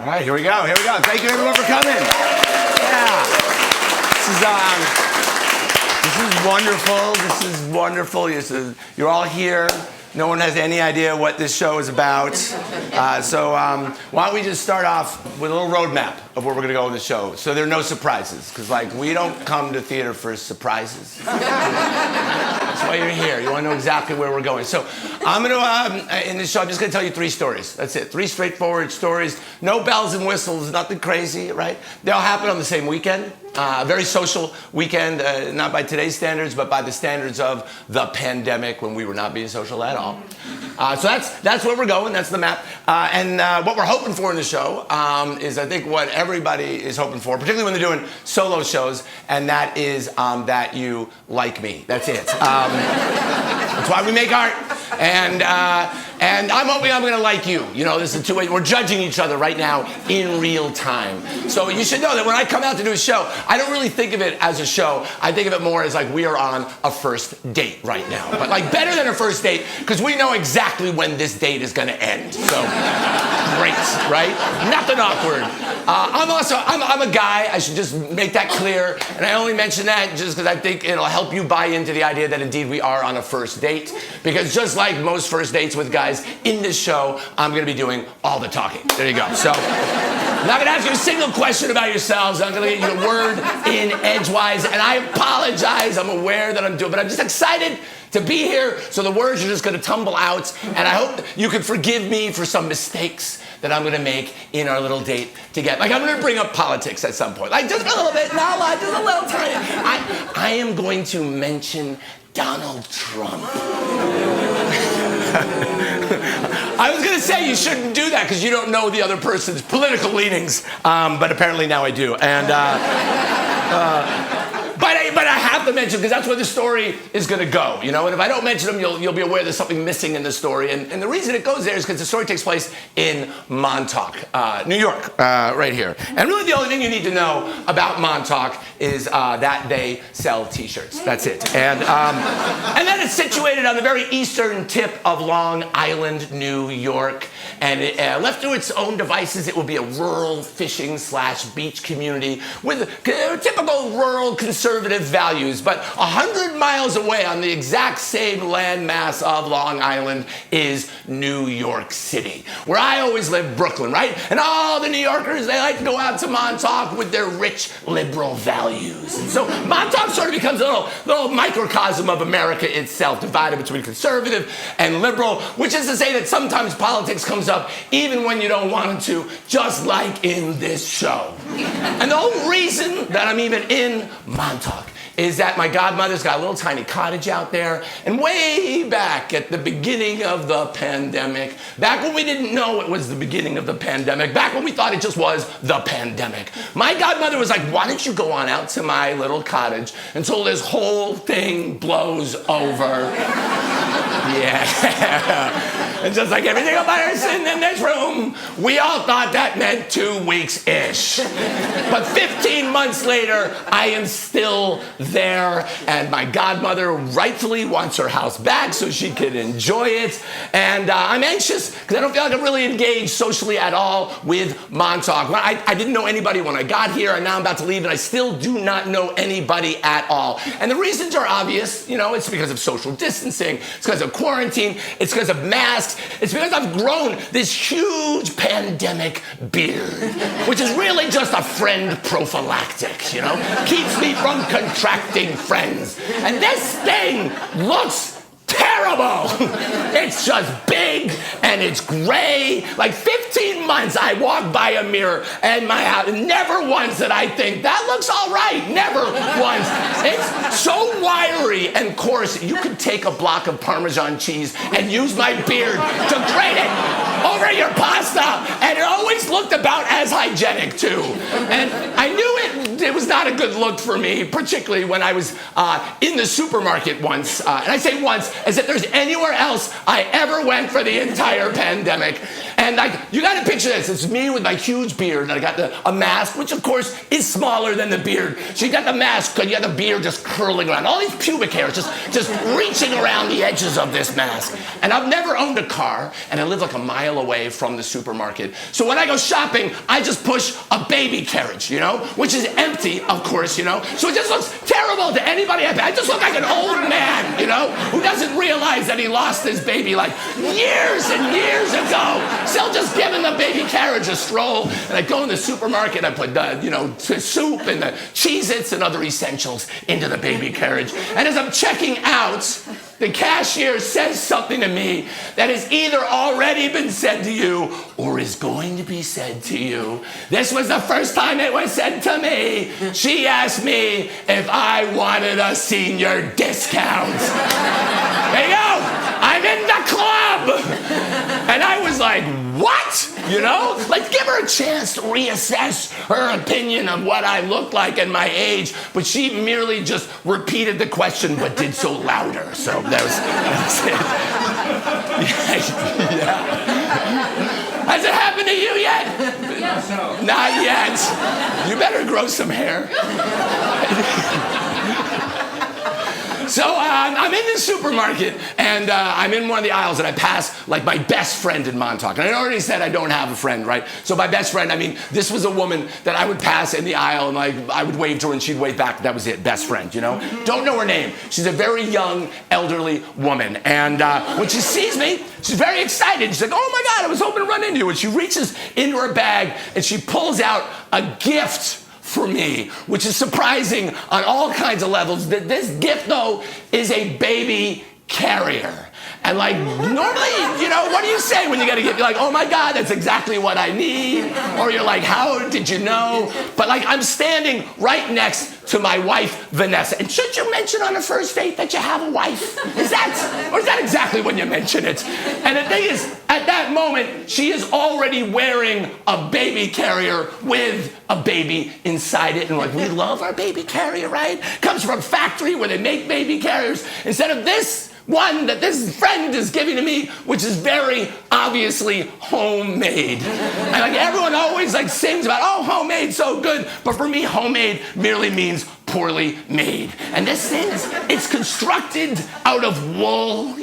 All right, here we go. Thank you, everyone, for coming. Yeah. This is wonderful. You're all here. No one has any idea what this show is about. So why don't we just start off with a little roadmap of where we're going to go in the show, so there are no surprises. Because, we don't come to theater for surprises. That's why you're here. You want to know exactly where we're going. So I'm going to, in this show, I'm just going to tell you 3 stories. That's it. 3 straightforward stories. No bells and whistles. Nothing crazy, right? They all happen on the same weekend. A very social weekend, not by today's standards, but by the standards of the pandemic, when we were not being social at all. So that's where we're going. That's the map. And what we're hoping for in the show is, I think, what everybody is hoping for, particularly when they're doing solo shows, and that is that you like me. That's it. That's why we make art. And I'm hoping I'm going to like you. You know, this is 2 ways. We're judging each other right now in real time. So you should know that when I come out to do a show, I don't really think of it as a show. I think of it more as we are on a first date right now. But better than a first date, because we know exactly when this date is going to end. So great, right? Nothing awkward. I'm a guy. I should just make that clear. And I only mention that just because I think it'll help you buy into the idea that indeed we are on a first date. Because just like most first dates with guys, in this show, I'm going to be doing all the talking. There you go. So I'm not going to ask you a single question about yourselves. I'm going to get you a word in edgewise. And I apologize. I'm aware that I'm doing, but I'm just excited to be here. So the words are just going to tumble out. And I hope you can forgive me for some mistakes that I'm going to make in our little date together. I'm going to bring up politics at some point. Just a little bit, not a lot, just a little tiny. I am going to mention Donald Trump. I was going to say you shouldn't do that because you don't know the other person's political leanings, but apparently now I do. And but I have to mention, because that's where the story is going to go, you know. And if I don't mention them, you'll be aware there's something missing in the story. And the reason it goes there is because the story takes place in Montauk, New York, right here. And really, the only thing you need to know about Montauk is that they sell T-shirts. That's it. And then it's situated on the very eastern tip of Long Island, New York. And left to its own devices, it will be a rural fishing/beach community with typical rural conservative values. But 100 miles away on the exact same landmass of Long Island is New York City, where I always lived, Brooklyn, right? And all the New Yorkers, they like to go out to Montauk with their rich liberal values. And so Montauk sort of becomes a little microcosm of America itself, divided between conservative and liberal, which is to say that sometimes politics comes up even when you don't want it to, just like in this show. And the whole reason that I'm even in Montauk is that my godmother's got a little tiny cottage out there, and way back at the beginning of the pandemic, back when we didn't know it was the beginning of the pandemic, back when we thought it just was the pandemic, my godmother was like, why don't you go on out to my little cottage until this whole thing blows over? Yeah. And just like everything about us in this room, we all thought that meant 2 weeks-ish. But 15 months later, I am still there, and my godmother rightfully wants her house back so she can enjoy it. And I'm anxious because I don't feel like I'm really engaged socially at all with Montauk. I didn't know anybody when I got here, and now I'm about to leave, and I still do not know anybody at all. And the reasons are obvious. You know, it's because of social distancing. It's because of quarantine. It's because of masks. It's because I've grown this huge pandemic beard, which is really just a friend prophylactic, you know? Keeps me from contracting friends. And this thing looks terrible. It's just big and it's gray. 15 months I walk by a mirror and my house, never once did I think, that looks all right. Never once. It's so wiry and coarse, you could take a block of Parmesan cheese and use my beard to grate it over your pasta. And it always looked about as hygienic too. And I knew it was not a good good looked for me, particularly when I was in the supermarket once. And I say once, as if there's anywhere else I ever went for the entire pandemic. And you got to picture this. It's me with my huge beard, and I got a mask, which of course is smaller than the beard. So you got the mask, and you got the beard just curling around. All these pubic hairs just reaching around the edges of this mask. And I've never owned a car, and I live like a mile away from the supermarket. So when I go shopping, I just push a baby carriage, which is empty, of course, So it just looks terrible to anybody. I just look like an old man, who doesn't realize that he lost his baby like years and years ago. Still just giving the baby carriage a stroll. And I go in the supermarket, I put the soup and the Cheez-Its and other essentials into the baby carriage. And as I'm checking out, the cashier says something to me that has either already been said to you or is going to be said to you. This was the first time it was said to me. She asked me if I wanted a senior discount. There you go. I'm in the club. And I was like, what? Like, give her a chance to reassess her opinion of what I look like and my age. But she merely just repeated the question, but did so louder. So that was it. Yeah. Has it happened to you yet? Yes. No. Not yet. You better grow some hair. So I'm in the supermarket, and I'm in one of the aisles, and I pass like my best friend in Montauk. And I already said I don't have a friend, right? So by best friend, I mean this was a woman that I would pass in the aisle, and like I would wave to her, and she'd wave back. That was it, best friend, Don't know her name. She's a very young, elderly woman. And when she sees me, she's very excited. She's like, oh my God, I was hoping to run into you. And she reaches into her bag, and she pulls out a gift for me, which is surprising on all kinds of levels. This gift, though, is a baby carrier. And like, normally, what do you say when you get a gift? You're like, oh my God, that's exactly what I need. Or you're like, how did you know? But like, I'm standing right next to my wife, Vanessa. And should you mention on a first date that you have a wife? Or is that exactly when you mention it? And the thing is, at that moment, she is already wearing a baby carrier with a baby inside it. And like, we love our baby carrier, right? Comes from a factory where they make baby carriers. Instead of this one that this friend is giving to me, which is very obviously homemade. And like everyone always like sings about, oh, homemade, so good. But for me, homemade merely means poorly made. And this thing it's constructed out of wool,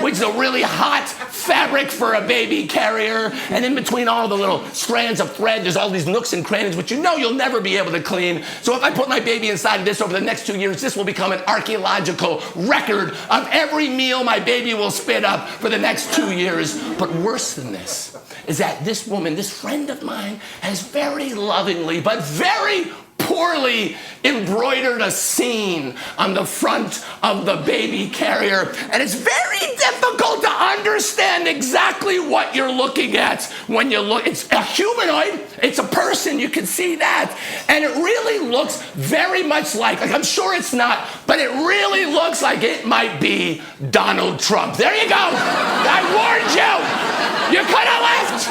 which is a really hot fabric for a baby carrier. And in between all the little strands of thread, there's all these nooks and crannies, which you'll never be able to clean. So if I put my baby inside of this over the next 2 years, this will become an archaeological record of every meal my baby will spit up for the next 2 years. But worse than this is that this woman, this friend of mine, has very lovingly, but very poorly embroidered a scene on the front of the baby carrier. And it's very difficult to understand exactly what you're looking at when you look. It's a humanoid. It's a person. You can see that. And it really looks very much like I'm sure it's not, but it really looks like it might be Donald Trump. There you go. I warned you. You could have left.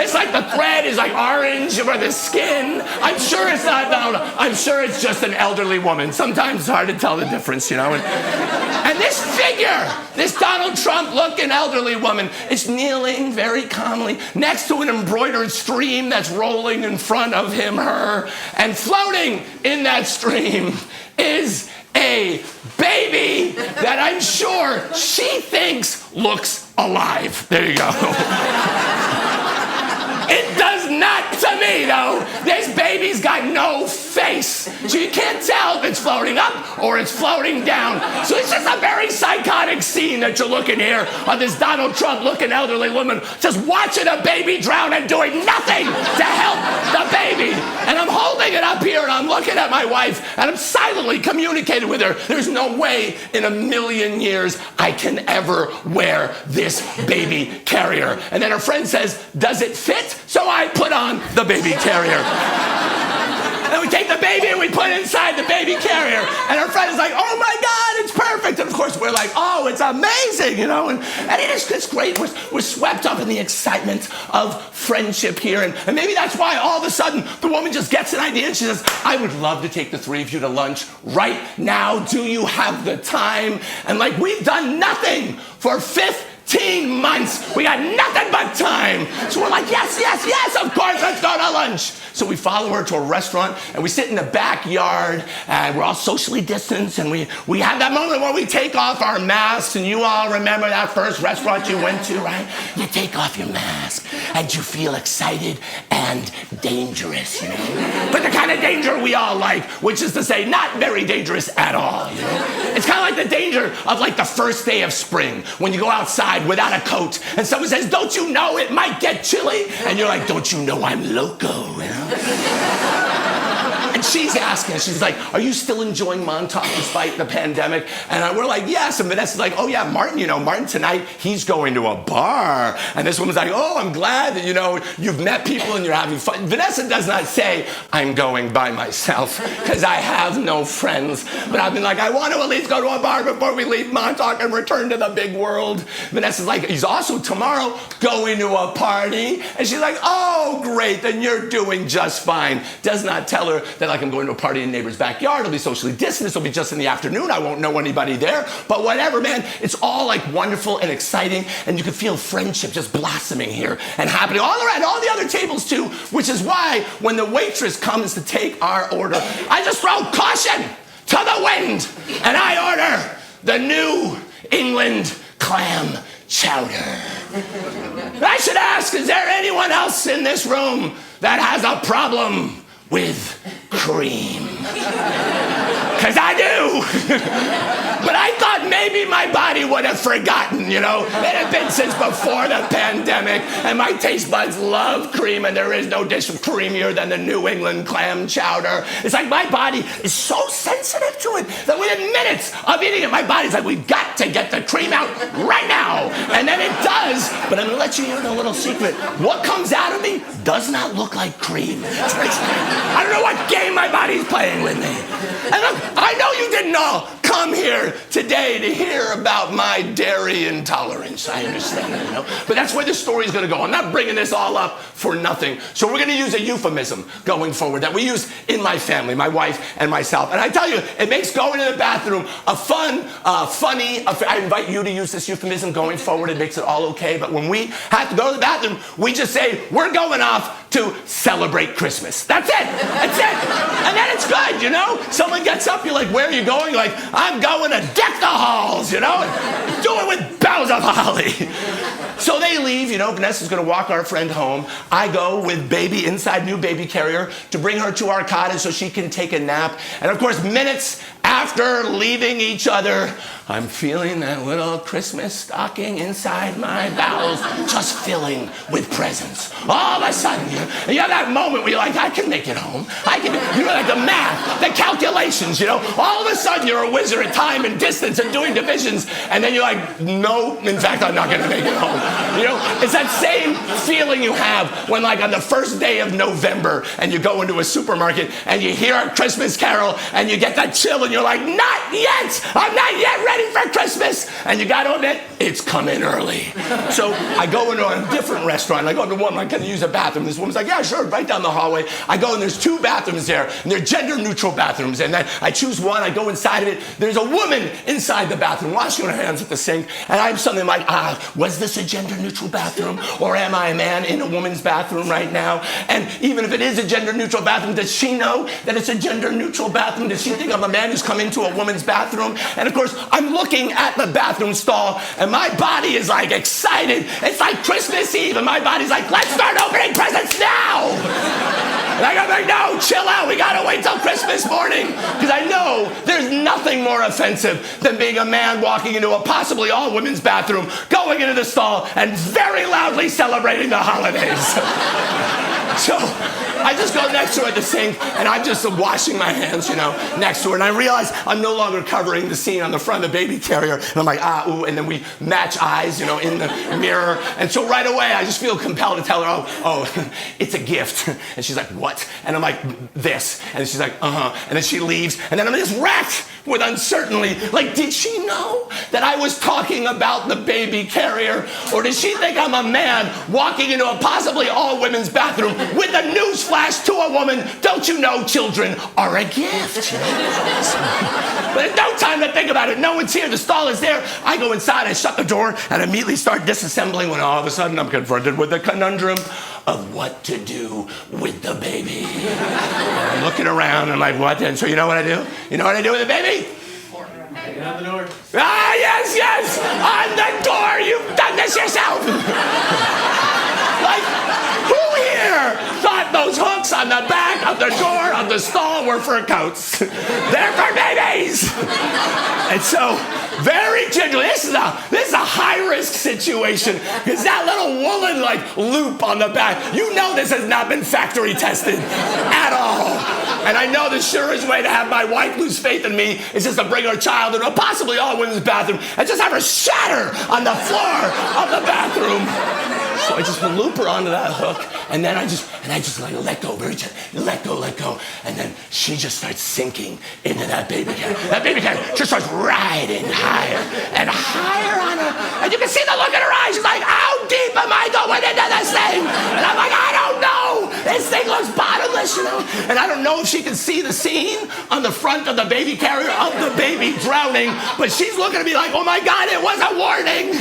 It's like the thread is like orange for the skin. I'm sure it's not Donald. I'm sure it's just an elderly woman. Sometimes it's hard to tell the difference, And this figure, this Donald Trump-looking elderly woman, is kneeling very calmly next to an embroidered stream that's rolling in front of him, her, and floating in that stream is a baby that I'm sure she thinks looks alive. There you go. It does not to me, though. This baby's got no face. So you can't tell if it's floating up or it's floating down. So it's just a very psychotic scene that you're looking here of this Donald Trump-looking elderly woman just watching a baby drown and doing nothing to help the baby. And I'm holding it up here and I'm looking at my wife and I'm silently communicating with her. There's no way in a million years I can ever wear this baby carrier. And then her friend says, does it fit? So I put on the baby carrier. And we take the baby and we put it inside the baby carrier. And her friend is like, oh my God, it's perfect. And of course, we're like, oh, it's amazing, you know? And it's great. We're swept up in the excitement of friendship here. And maybe that's why all of a sudden the woman just gets an idea and she says, I would love to take the three of you to lunch right now. Do you have the time? And like, we've done nothing for 15 months. We got nothing but time. So we're like, yes, of course, let's go to lunch. So we follow her to a restaurant and we sit in the backyard and we're all socially distanced and we have that moment where we take off our masks, and you all remember that first restaurant you went to, right? You take off your mask and you feel excited and dangerous, you know? But the kind of danger we all like, which is to say not very dangerous at all, you know? It's kind of like the danger of like the first day of spring when you go outside without a coat and someone says, don't you know it might get chilly? And you're like, don't you know I'm loco, you know? And she's asking, she's like, are you still enjoying Montauk despite the pandemic? And we're like, yes. And Vanessa's like, oh yeah, Martin tonight, he's going to a bar. And this woman's like, oh, I'm glad that, you've met people and you're having fun. Vanessa does not say, I'm going by myself, because I have no friends. But I've been like, I want to at least go to a bar before we leave Montauk and return to the big world. Vanessa's like, he's also tomorrow going to a party. And she's like, oh, great, then you're doing just fine. Does not tell her that like I'm going to a party in a neighbor's backyard. It'll be socially distanced. It'll be just in the afternoon. I won't know anybody there. But whatever, man. It's all like wonderful and exciting. And you can feel friendship just blossoming here and happening all around all the other tables too. Which is why when the waitress comes to take our order, I just throw caution to the wind. And I order the New England clam chowder. And I should ask, is there anyone else in this room that has a problem with cream? Because I do. But I thought maybe my body would have forgotten, It had been since before the pandemic, and my taste buds love cream, and there is no dish creamier than the New England clam chowder. It's like my body is so sensitive to it that within minutes of eating it, my body's like, we've got to get the cream out right now. And then it does. But I'm going to let you hear the little secret. What comes out of me does not look like cream. I don't know what game my body's playing with me. And look, I know you didn't all come here today to hear about my dairy intolerance. I understand that, But that's where this story is going to go. I'm not bringing this all up for nothing. So we're going to use a euphemism going forward that we use in my family, my wife and myself. And I tell you, it makes going to the bathroom a fun, funny affair. I invite you to use this euphemism going forward. It makes it all okay. But when we have to go to the bathroom, we just say, we're going off to celebrate Christmas. That's it. That's it. And then it's good, Someone gets up, you're like, where are you going? You're like, I'm going to deck the halls, Do it with boughs of holly. So they leave, Vanessa's going to walk our friend home. I go with baby inside new baby carrier to bring her to our cottage so she can take a nap. And of course, minutes after leaving each other, I'm feeling that little Christmas stocking inside my bowels just filling with presents. All of a sudden, you have that moment where you're like, I can make it home. I can, like the math, the calculations, All of a sudden, you're a wizard at time and distance and doing divisions. And then you're like, no, in fact, I'm not going to make it home. It's that same feeling you have when like on the first day of November and you go into a supermarket and you hear a Christmas carol and you get that chill and you're like, not yet. I'm not yet ready for Christmas. And you got to admit, it's coming early. So I go into a different restaurant. I go into one, can you use a bathroom? This woman's like, yeah, sure, right down the hallway. I go and there's two bathrooms there, and they're gender-neutral bathrooms. And then I choose one, I go inside of it. There's a woman inside the bathroom washing her hands at the sink. And I'm something like, was this a gender-neutral bathroom? Or am I a man in a woman's bathroom right now? And even if it is a gender-neutral bathroom, does she know that it's a gender-neutral bathroom? Does she think I'm a man who's come into a woman's bathroom? And of course, I'm looking at the bathroom stall, and my body is like excited. It's like Christmas Eve, and my body's like, let's start opening presents now! And I go like, no, chill out. We got to wait till Christmas morning. Because I know there's nothing more offensive than being a man walking into a possibly all-women's bathroom, going into the stall, and very loudly celebrating the holidays. So I just go next next to her at the sink, and I'm just washing my hands, next to her. And I realize I'm no longer covering the scene on the front of the baby carrier. And I'm like, ooh, and then we match eyes, in the mirror. And so right away, I just feel compelled to tell her, oh, it's a gift. And she's like, what? And I'm like, this. And she's like, and then she leaves. And then I'm just racked with uncertainty. Like, did she know that I was talking about the baby carrier? Or did she think I'm a man walking into a possibly all-women's bathroom with a news flash to a woman? Don't you know children are a gift? But in no time to think about it. No one's here. The stall is there. I go inside. I shut the door and immediately start disassembling when all of a sudden I'm confronted with the conundrum of what to do with the baby. And I'm looking around and I'm like, what? And so you know what I do? You know what I do with the baby? Take it out the door. Ah, yes! On the door! You've done this yourself! Like, who here thought those hooks on the back of the door of the stall were for coats? They're for babies! And so, very gingerly, this is a high-risk situation, because that little woolen, loop on the back, this has not been factory tested at all. And I know the surest way to have my wife lose faith in me is just to bring her child into a possibly all-women's bathroom and just have her shatter on the floor of the bathroom. So I just loop her onto that hook, and then I just let go, very gently, let go, and then she just starts sinking into that baby carrier. That baby carrier just starts riding higher and higher on her, and you can see the look in her eyes. She's like, how deep am I going into this thing? And I'm like, I don't know. This thing looks bottomless, And I don't know if she can see the scene on the front of the baby carrier of the baby drowning, but she's looking at me like, oh my God, it was a warning.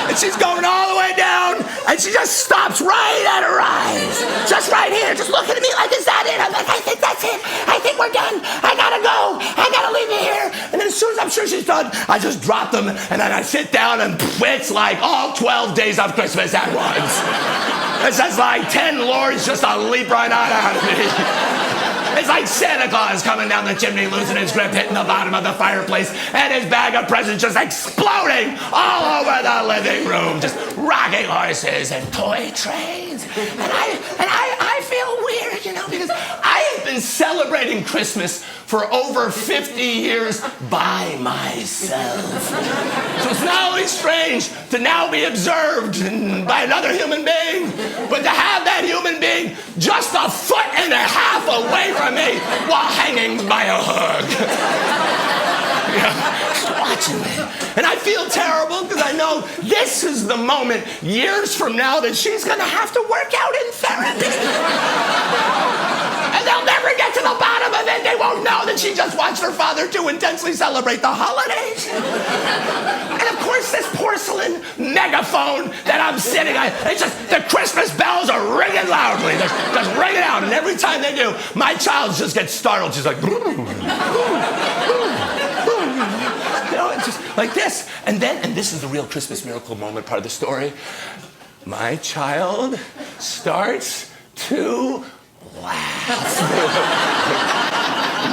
And she's going all the way down, and she just stops right at her eyes. Just right here, just looking at me like, is that it? I'm like, I think that's it. I think we're done. I gotta go. I gotta leave you here. And then as soon as I'm sure she's done, I just drop them, and then I sit down, and it's like all 12 days of Christmas at once. It's just like 10 lords just to leap right out of me. It's like Santa Claus coming down the chimney, losing his grip, hitting the bottom of the fireplace, and his bag of presents just exploding all over the living room. Just rocking horses and toy trains. And I feel weird, because I have been celebrating Christmas for over 50 years by myself. So it's not only strange to now be observed by another human being, but to have that human being just a foot and a half away from me while hanging by a hook. Just watching me. And I feel terrible because I know this is the moment years from now that she's going to have to work out in therapy. And they'll never get to the bottom of it. They won't know that she just watched her father too intensely celebrate the holidays. And of course, this porcelain megaphone that I'm sitting on, it's just, the Christmas bells are ringing loudly. They're just ringing out. And every time they do, my child just gets startled. She's like, it's just like this. And this is the real Christmas miracle moment part of the story. My child starts to laugh.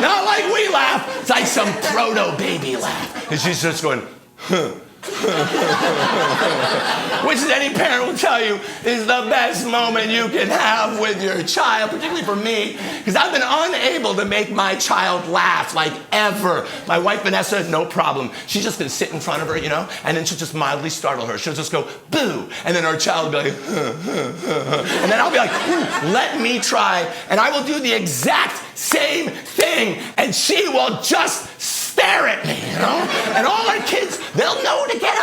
Not like we laugh. It's like some proto-baby laugh. And she's just going, which any parent will tell you is the best moment you can have with your child, particularly for me, because I've been unable to make my child laugh like ever. My wife Vanessa, no problem. She's just gonna sit in front of her, and then she'll just mildly startle her. She'll just go, boo, and then her child will be like, and then I'll be like, let me try, and I will do the exact same thing, and she will just stare at me, And all our kids, they'll know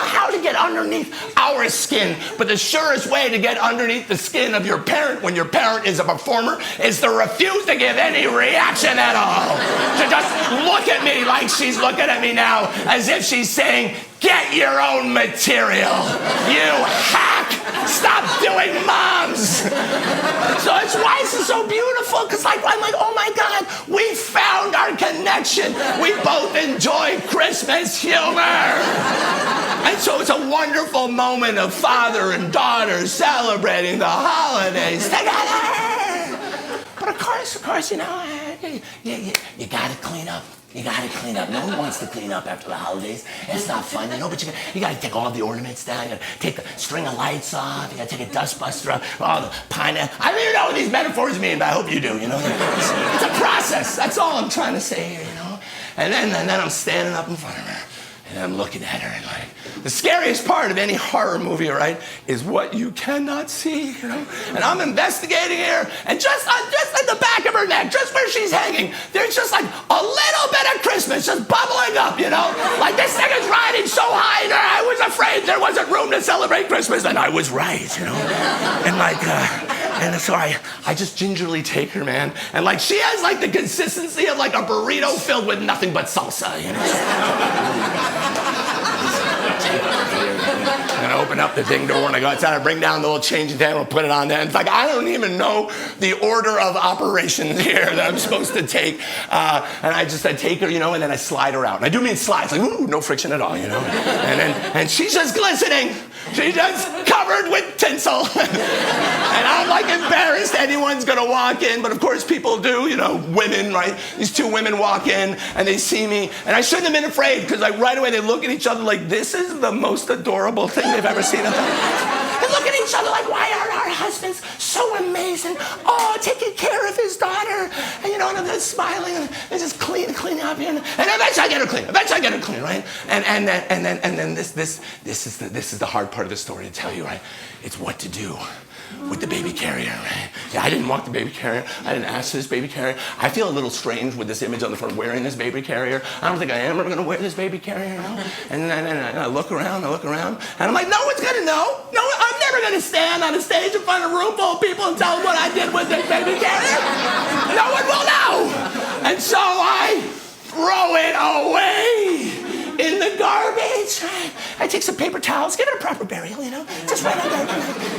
how to get underneath our skin. But the surest way to get underneath the skin of your parent when your parent is a performer is to refuse to give any reaction at all. To just look at me like she's looking at me now, as if she's saying, get your own material, you hack! Stop doing moms! So it's why this is so beautiful, because I'm like, oh my God, we found our connection. We both enjoy Christmas humor. And so it's a wonderful moment of father and daughter celebrating the holidays together. But of of course, you gotta clean up. You gotta clean up. No one wants to clean up after the holidays. It's not fun, but you gotta take all the ornaments down. You gotta take the string of lights off. You gotta take a dust buster off. All the pineapple. I don't even know what these metaphors mean, but I hope you do, It's a process. That's all I'm trying to say here, And then I'm standing up in front of her. And I'm looking at her and the scariest part of any horror movie, right, is what you cannot see, And I'm investigating here, and just at the back of her neck, just where she's hanging, there's just like a little bit of Christmas just bubbling up, Like this thing is riding so high there, I was afraid there wasn't room to celebrate Christmas, and I was right, And so I just gingerly take her, man, and she has the consistency of a burrito filled with nothing but salsa, I'm gonna open up the ding door and I go outside, I bring down the little changing table and put it on there. In fact, I don't even know the order of operations here that I'm supposed to take. And I take her, and then I slide her out. And I do mean slide, it's no friction at all, And she's just glistening. She's just covered with tinsel. And I'm embarrassed anyone's gonna walk in, but of course people do, women, right? These two women walk in and they see me, and I shouldn't have been afraid because right away they look at each other this is the most adorable thing they've ever seen in their life. They look at each other why are our husbands so amazing? Oh, taking care of his daughter, and they're smiling and they're just cleaning up here, and eventually I get her clean, right? And then this is the hard part of the story to tell you, right? It's what to do with the baby carrier, right? Yeah, I didn't want the baby carrier. I didn't ask for this baby carrier. I feel a little strange with this image on the front wearing this baby carrier. I don't think I am ever gonna wear this baby carrier, And I look around, and I'm like, no one's gonna know. No, I'm never gonna stand on a stage in front of a room full of people and tell them what I did with this baby carrier. No one will know. And so I throw it away in the garbage. I take some paper towels, give it a proper burial, just right on there,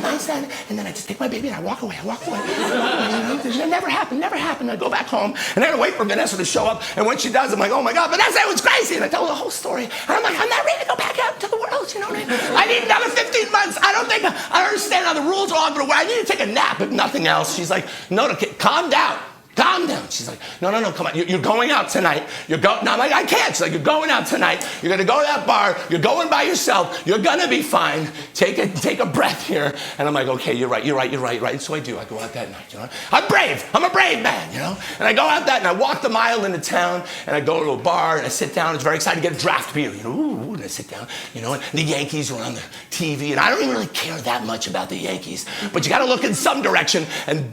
nice, and then I just take my baby and I walk away. It never happened. I go back home, and then I wait for Vanessa to show up, and when she does, I'm like, oh my God, Vanessa, it was crazy, and I tell her the whole story, and I'm like, I'm not ready to go back out into the world, I need another 15 months. I don't think I understand how the rules are all, but I need to take a nap, if nothing else. She's like, no, calm down. Calm down. She's like, no, come on. You're going out tonight. No, I'm like, I can't. She's like, you're going out tonight. You're going to go to that bar. You're going by yourself. You're going to be fine. Take a breath here. And I'm like, okay, you're right. And so I do. I go out that night, I'm brave. I'm a brave man, And I go out that and I walk the mile into town and I go to a bar and I sit down. It's very exciting to get a draft beer, and I sit down, and the Yankees are on the TV. And I don't even really care that much about the Yankees. But you got to look in some direction. And,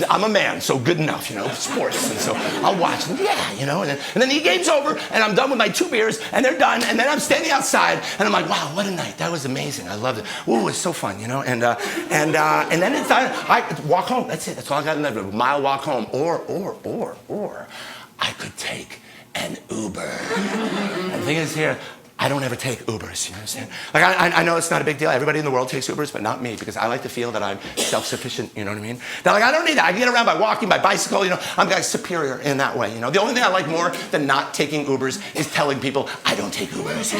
I'm a man, so good enough. Sports, and so I'll watch them, and then the game's over, and I'm done with my 2 beers, and they're done, and then I'm standing outside, and I'm like, wow, what a night, that was amazing, I loved it, ooh, it's so fun, and then it's I walk home, that's it, that's all I got in there, a mile walk home, or I could take an Uber. And the thing is here, I don't ever take Ubers, you understand? I know it's not a big deal. Everybody in the world takes Ubers, but not me, because I like to feel that I'm self-sufficient, you know what I mean? That I don't need that. I can get around by walking, by bicycle, I'm superior in that way, The only thing I like more than not taking Ubers is telling people I don't take Ubers,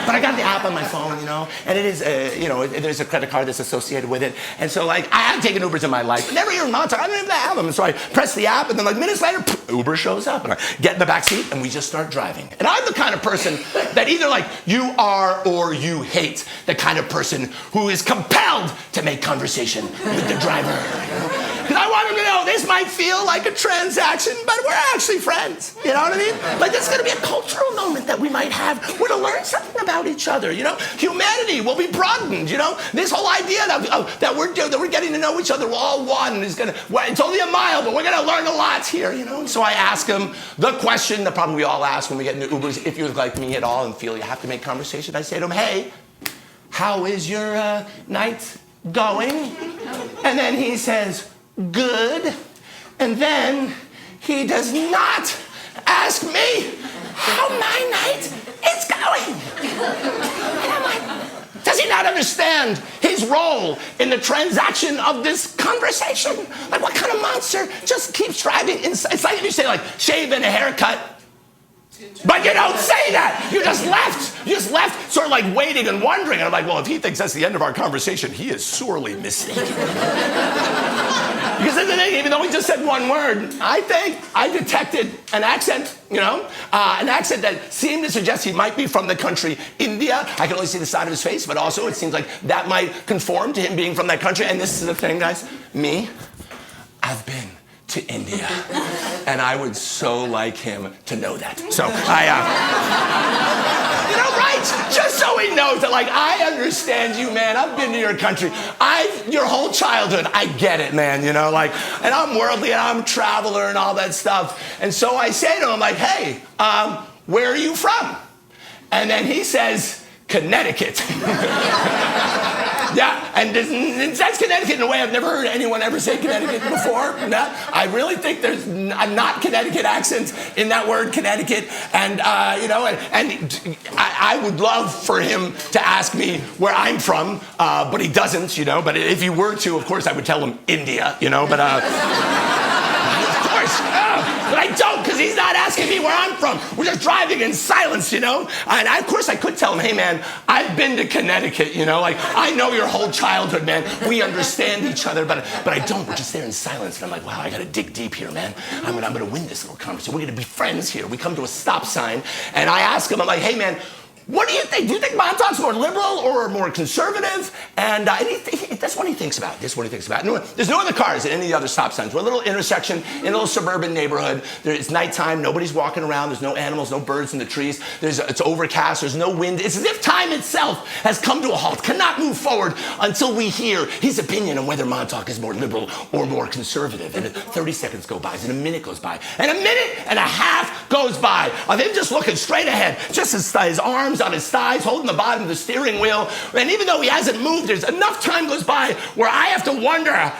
But I got the app on my phone, and it is, there's a credit card that's associated with it. And so, I have taken Ubers in my life. Never even Montauk. I don't even have them. And so I press the app, and then, minutes later, Uber shows up, and I get in the back seat, and we just start driving. And I'm the kind of person that either you are or you hate, the kind of person who is compelled to make conversation with the driver. Because I want him to know this might feel like a transaction, but we're actually friends. You know what I mean? This is going to be a cultural moment that we might have. We're to learn something about each other. Humanity will be broadened. This whole idea that we're getting to know each other, we're all one. It's only a mile, but we're going to learn a lot here. And so I ask him the question that probably we all ask when we get into Ubers, if you're like me at all and feel you have to make conversation. I say to him, hey, how is your night going? And then he says, good. And then he does not ask me how my night is going. And I'm like, does he not understand his role in the transaction of this conversation? What kind of monster just keeps driving inside? It's like if you say shave and a haircut, but you don't say that. You just left, sort of waiting and wondering. And I'm like, well, if he thinks that's the end of our conversation, he is sorely mistaken. Because the thing, even though he just said one word, I think I detected an accent, an accent that seemed to suggest he might be from the country India. I can only see the side of his face, but also it seems like that might conform to him being from that country. And this is the thing, guys. Me, I've been to India. And I would so like him to know that. So right? Just so he knows that, I understand you, man. I've been to your country. Your whole childhood, I get it, man, and I'm worldly and I'm a traveler and all that stuff. And so I say to him, hey, where are you from? And then he says, Connecticut. Yeah, and that's Connecticut in a way I've never heard anyone ever say Connecticut before. No, I really think there's a not Connecticut accent in that word Connecticut, and I would love for him to ask me where I'm from, but he doesn't, But if he were to, of course, I would tell him India, But of course, but I don't, because he's not asking me where I'm from. We're just driving in silence, And of course, I could tell him, hey, man, I've been to Connecticut, I know your whole childhood, man. We understand each other, but I don't. We're just there in silence. And I'm like, wow, I got to dig deep here, man. I'm gonna win this little conversation. We're going to be friends here. We come to a stop sign, and I ask him, I'm like, hey, man, what do you think? Do you think Montauk's more liberal or more conservative? And that's what he thinks about. That's what he thinks about. There's no other cars at any of the other stop signs. We're a little intersection in a little suburban neighborhood. It's nighttime. Nobody's walking around. There's no animals, no birds in the trees. It's overcast. There's no wind. It's as if time itself has come to a halt, cannot move forward until we hear his opinion on whether Montauk is more liberal or more conservative. And 30 seconds go by, and a minute goes by, and a minute and a half goes by of him just looking straight ahead, just his arms on his thighs, holding the bottom of the steering wheel. And even though he hasn't moved, there's enough time goes by where I have to wonder,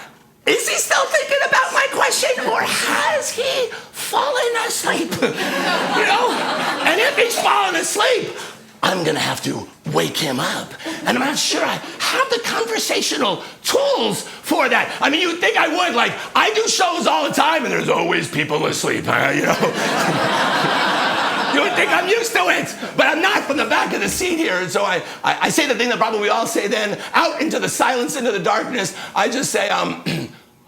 is he still thinking about my question, or has he fallen asleep? And if he's fallen asleep, I'm gonna have to wake him up. And I'm not sure I have the conversational tools for that. I mean, you'd think I would. I do shows all the time, and there's always people asleep, You would think I'm used to it, but I'm not from the back of the seat here. And so I say the thing that probably we all say then, out into the silence, into the darkness. I just say,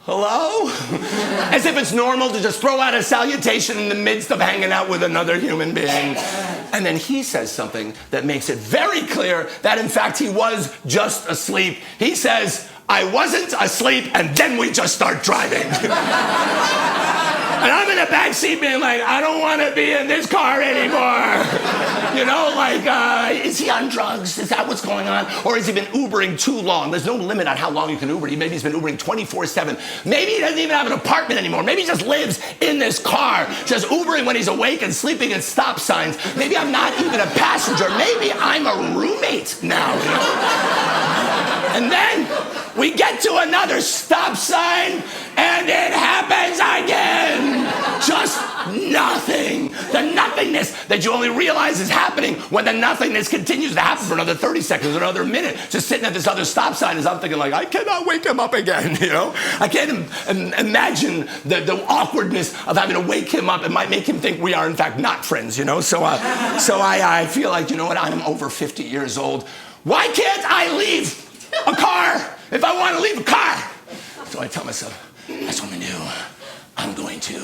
hello? As if it's normal to just throw out a salutation in the midst of hanging out with another human being. And then he says something that makes it very clear that, in fact, he was just asleep. He says, I wasn't asleep, and then we just start driving. And I'm in the back seat being like, I don't want to be in this car anymore. Is he on drugs? Is that what's going on? Or has he been Ubering too long? There's no limit on how long you can Uber. Maybe he's been Ubering 24/7. Maybe he doesn't even have an apartment anymore. Maybe he just lives in this car, just Ubering when he's awake and sleeping at stop signs. Maybe I'm not even a passenger. Maybe I'm a roommate now. And then we get to another stop sign, and it happens again. Just nothing. The nothingness that you only realize is happening when the nothingness continues to happen for another 30 seconds or another minute. Just sitting at this other stop sign as I'm thinking, I cannot wake him up again, I can't imagine the awkwardness of having to wake him up. It might make him think we are, in fact, not friends, So I feel like, I'm over 50 years old. Why can't I leave a car if I want to leave a car? So I tell myself, that's what I'm going to do. I'm going to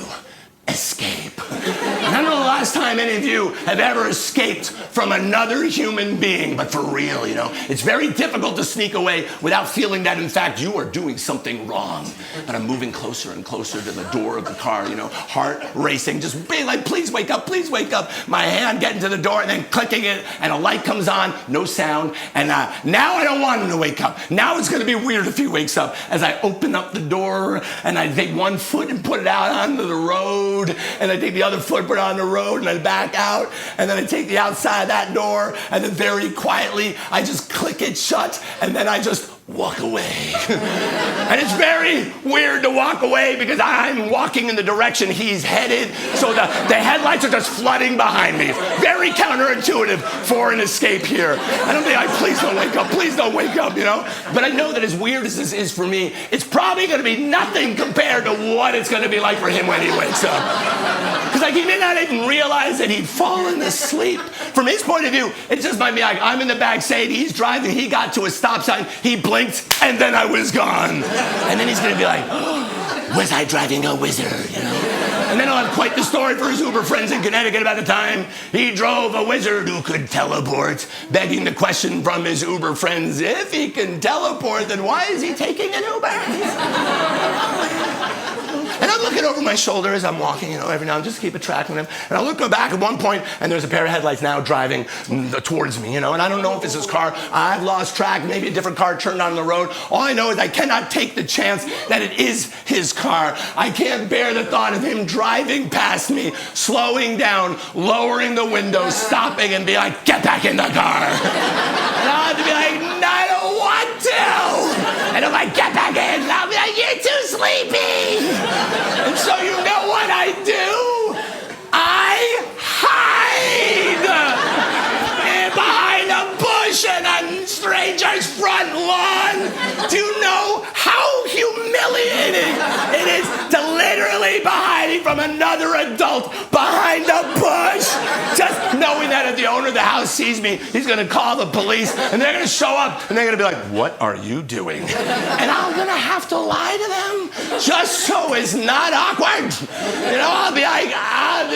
escape. And I don't know the last time any of you have ever escaped from another human being, but for real, it's very difficult to sneak away without feeling that, in fact, you are doing something wrong. And I'm moving closer and closer to the door of the car, heart racing, just being like, please wake up, please wake up. My hand getting to the door and then clicking it, and a light comes on, no sound. And now I don't want him to wake up. Now it's going to be weird if he wakes up. As I open up the door and I take one foot and put it out onto the road, and I take the other foot, put it on the road, and I back out, and then I take the outside of that door, and then very quietly, I just click it shut, and then I just walk away. And it's very weird to walk away because I'm walking in the direction he's headed, so the headlights are just flooding behind me. Very counterintuitive for an escape here. And I'm like, please don't wake up, please don't wake up, But I know that as weird as this is for me, it's probably going to be nothing compared to what it's going to be like for him when he wakes up. Because he may not even realize that he'd fallen asleep. From his point of view, it just might be like, I'm in the back seat, he's driving, he got to a stop sign, he blinked, and then I was gone. And then he's going to be like, oh, was I driving a wizard, you know? And then he'll have quite the story for his Uber friends in Connecticut about the time he drove a wizard who could teleport, begging the question from his Uber friends, if he can teleport, then why is he taking an Uber? And I'm looking over my shoulder as I'm walking, every now and then, just to keep a track of him. And I look back at one point, and there's a pair of headlights now driving towards me, and I don't know if it's his car. I've lost track. Maybe a different car turned on the road. All I know is I cannot take the chance that it is his car. I can't bear the thought of him driving past me, slowing down, lowering the window, stopping, and be like, get back in the car. And I'll have to be like, no, I don't want to. And if I get back in, I'll be like, you're too sleepy. And so you know what I do? I hide behind a bush in a stranger's front lawn. Do you know how humiliating it is to literally be hiding from another adult behind a bush? Just knowing that if the owner of the house sees me, he's going to call the police, and they're going to show up, and they're going to be like, what are you doing? And I'm going to have to lie to them just so it's not awkward. I'll be like, I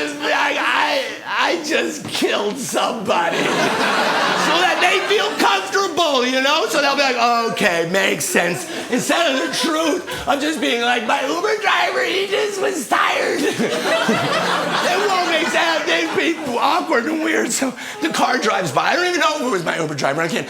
just killed somebody. So that they feel comfortable, So they'll be like, okay, makes sense. Instead of the truth, I'm just being like, my Uber driver, he just was tired. It won't make sense. They'd be awkward and weird. So the car drives by. I don't even know who was my Uber driver. I can't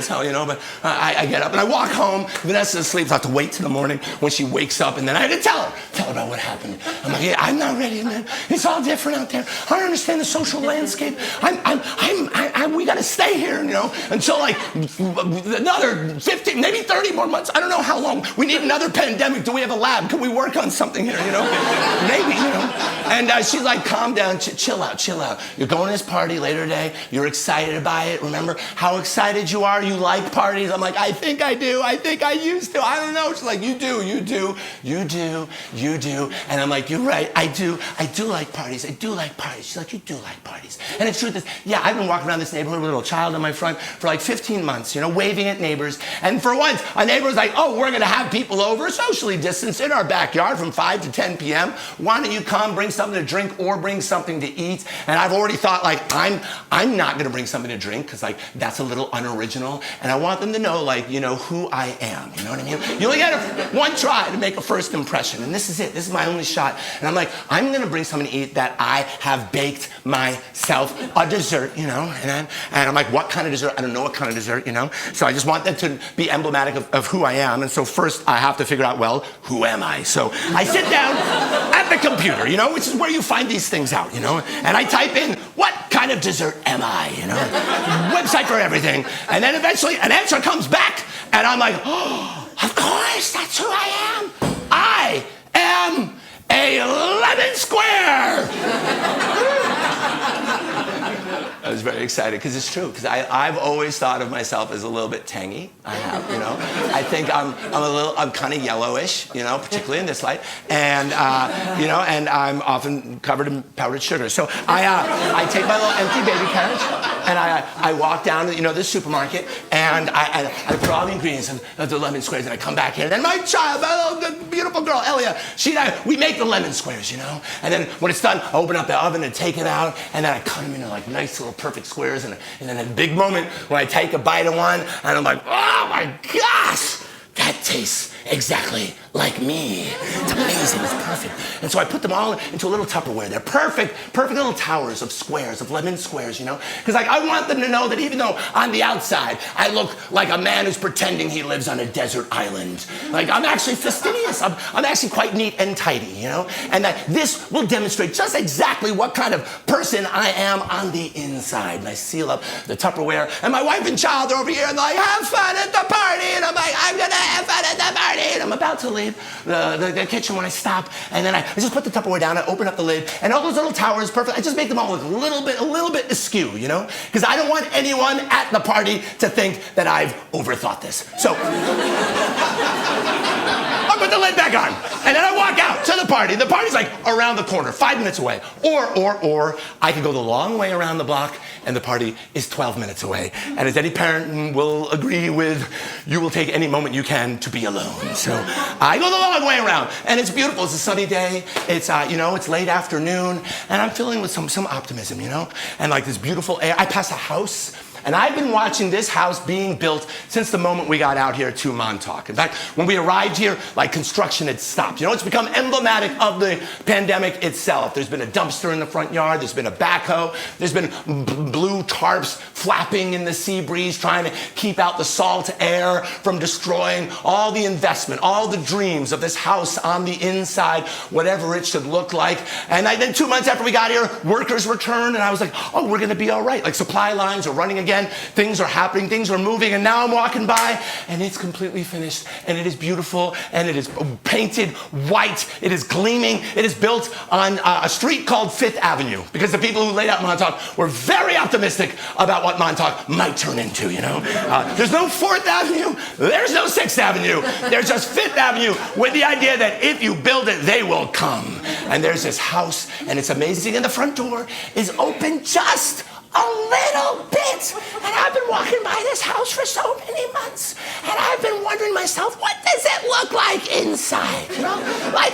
tell, but I get up and I walk home. Vanessa's asleep, so I have to wait till the morning when she wakes up, and then I had to tell her about what happened. I'm like, yeah, I'm not ready, man. It's all different out there. I don't understand the social landscape. We got to stay here, until like another 15, maybe 30 more months. I don't know how long. We need another pandemic. Do we have a lab? Can we work on something here, Maybe, And she's like, calm down, chill out. You're going to this party later today. You're excited about it. Remember how excited you are? You like parties. I'm like, I think I do. I think I used to. I don't know. She's like, you do. And I'm like, you're right. I do like parties. She's like, you do like parties. And the truth is, yeah, I've been walking around this neighborhood with a little child on my front for like 15 months, waving at neighbors. And for once, a neighbor was like, oh, we're going to have people over, socially distanced, in our backyard from 5 to 10 p.m. Why don't you come, bring something to drink or bring something to eat? And I've already thought, like, I'm not going to bring something to drink because, like, that's a little unoriginal. And I want them to know, like, who I am. You know what I mean? You only get one try to make a first impression. And this is it. This is my only shot. And I'm like, I'm going to bring something to eat that I have baked myself, a dessert, And I'm like, what kind of dessert? I don't know what kind of dessert, So I just want that to be emblematic of who I am. And so first I have to figure out, well, who am I? So I sit down at the computer, which is where you find these things out, And I type in, what kind of dessert am I, Website for everything. And then eventually an answer comes back. And I'm like, oh, of course, that's who I am. I am a lemon square. I was very excited because it's true. Because I've always thought of myself as a little bit tangy. I have, I think I'm kind of yellowish, particularly in this light, and and I'm often covered in powdered sugar. So I take my little empty baby carriage and I walk down to the supermarket and I put all the ingredients of the lemon squares and I come back here and then my child, my little beautiful girl Elia, she and I, we make the lemon squares, and then when it's done, I open up the oven and take it out and then I cut them into like nice little perfect squares and then a big moment when I take a bite of one and I'm like, oh my gosh, that tastes exactly like me. It's amazing, it's perfect. And so I put them all into a little Tupperware. They're perfect little towers of squares, of lemon squares, Because I want them to know that even though on the outside I look like a man who's pretending he lives on a desert island, like I'm actually fastidious. I'm actually quite neat and tidy, And that this will demonstrate just exactly what kind of person I am on the inside. And I seal up the Tupperware, and my wife and child are over here, and they're like, have fun at the party. And I'm like, I'm gonna have fun at the party. And I'm about to leave the kitchen when I stop, and then I just put the Tupperware down, I open up the lid, and all those little towers, perfect, I just make them all look a little bit askew, Because I don't want anyone at the party to think that I've overthought this. So I put the lid back on, and then I walk out to the party. The party's like around the corner, 5 minutes away. Or I could go the long way around the block and the party is 12 minutes away. And as any parent will agree with, you will take any moment you can to be alone. So I go the long way around, and it's beautiful. It's a sunny day. It's it's late afternoon, and I'm feeling with some optimism, and like this beautiful air. I pass a house. And I've been watching this house being built since the moment we got out here to Montauk. In fact, when we arrived here, like construction had stopped. It's become emblematic of the pandemic itself. There's been a dumpster in the front yard. There's been a backhoe. There's been blue tarps flapping in the sea breeze, trying to keep out the salt air from destroying all the investment, all the dreams of this house on the inside, whatever it should look like. And then 2 months after we got here, workers returned, and I was like, oh, we're going to be all right. Like supply lines are running again. Things are happening, things are moving, and now I'm walking by, and it's completely finished, and it is beautiful, and it is painted white, it is gleaming, it is built on a street called 5th Avenue, because the people who laid out Montauk were very optimistic about what Montauk might turn into, There's no 4th Avenue, there's no 6th Avenue, there's just 5th Avenue with the idea that if you build it, they will come. And there's this house, and it's amazing, and the front door is open just a little bit. And I've been walking by this house for so many months, and I've been wondering myself, what does it look like inside? Like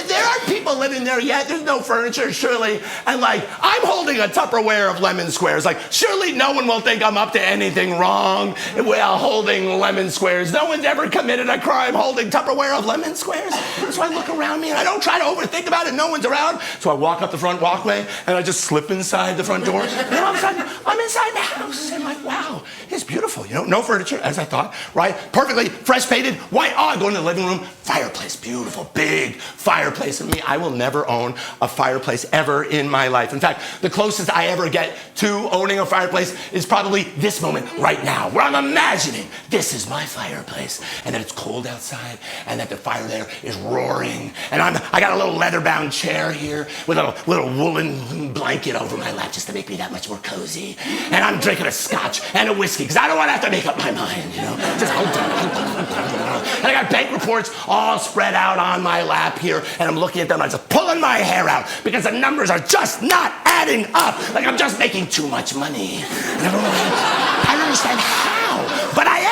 there aren't people living there yet. There's no furniture, surely. And I'm holding a Tupperware of lemon squares. Surely no one will think I'm up to anything wrong while holding lemon squares. No one's ever committed a crime holding Tupperware of lemon squares. So I look around me, and I don't try to overthink about it. No one's around. So I walk up the front walkway, and I just slip inside the front door. And all of a sudden, I'm inside the house. And I'm like, wow, it's beautiful. No furniture, as I thought, right? Perfectly fresh painted, white. Oh, I go into the living room, fireplace, beautiful, big fireplace. And I will never own a fireplace ever in my life. In fact, the closest I ever get to owning a fireplace is probably this moment right now, where I'm imagining this is my fireplace, and that it's cold outside, and that the fire there is roaring. And I got a little leather-bound chair here with a little woolen blanket over my lap just to make me that much more cozy. And I'm drinking a scotch and a whiskey because I don't want to have to make up my mind, Just hold on. And I got bank reports all spread out on my lap here, and I'm looking at them, and I'm just pulling my hair out because the numbers are just not adding up. Like I'm just making too much money. And I don't understand how, but I am.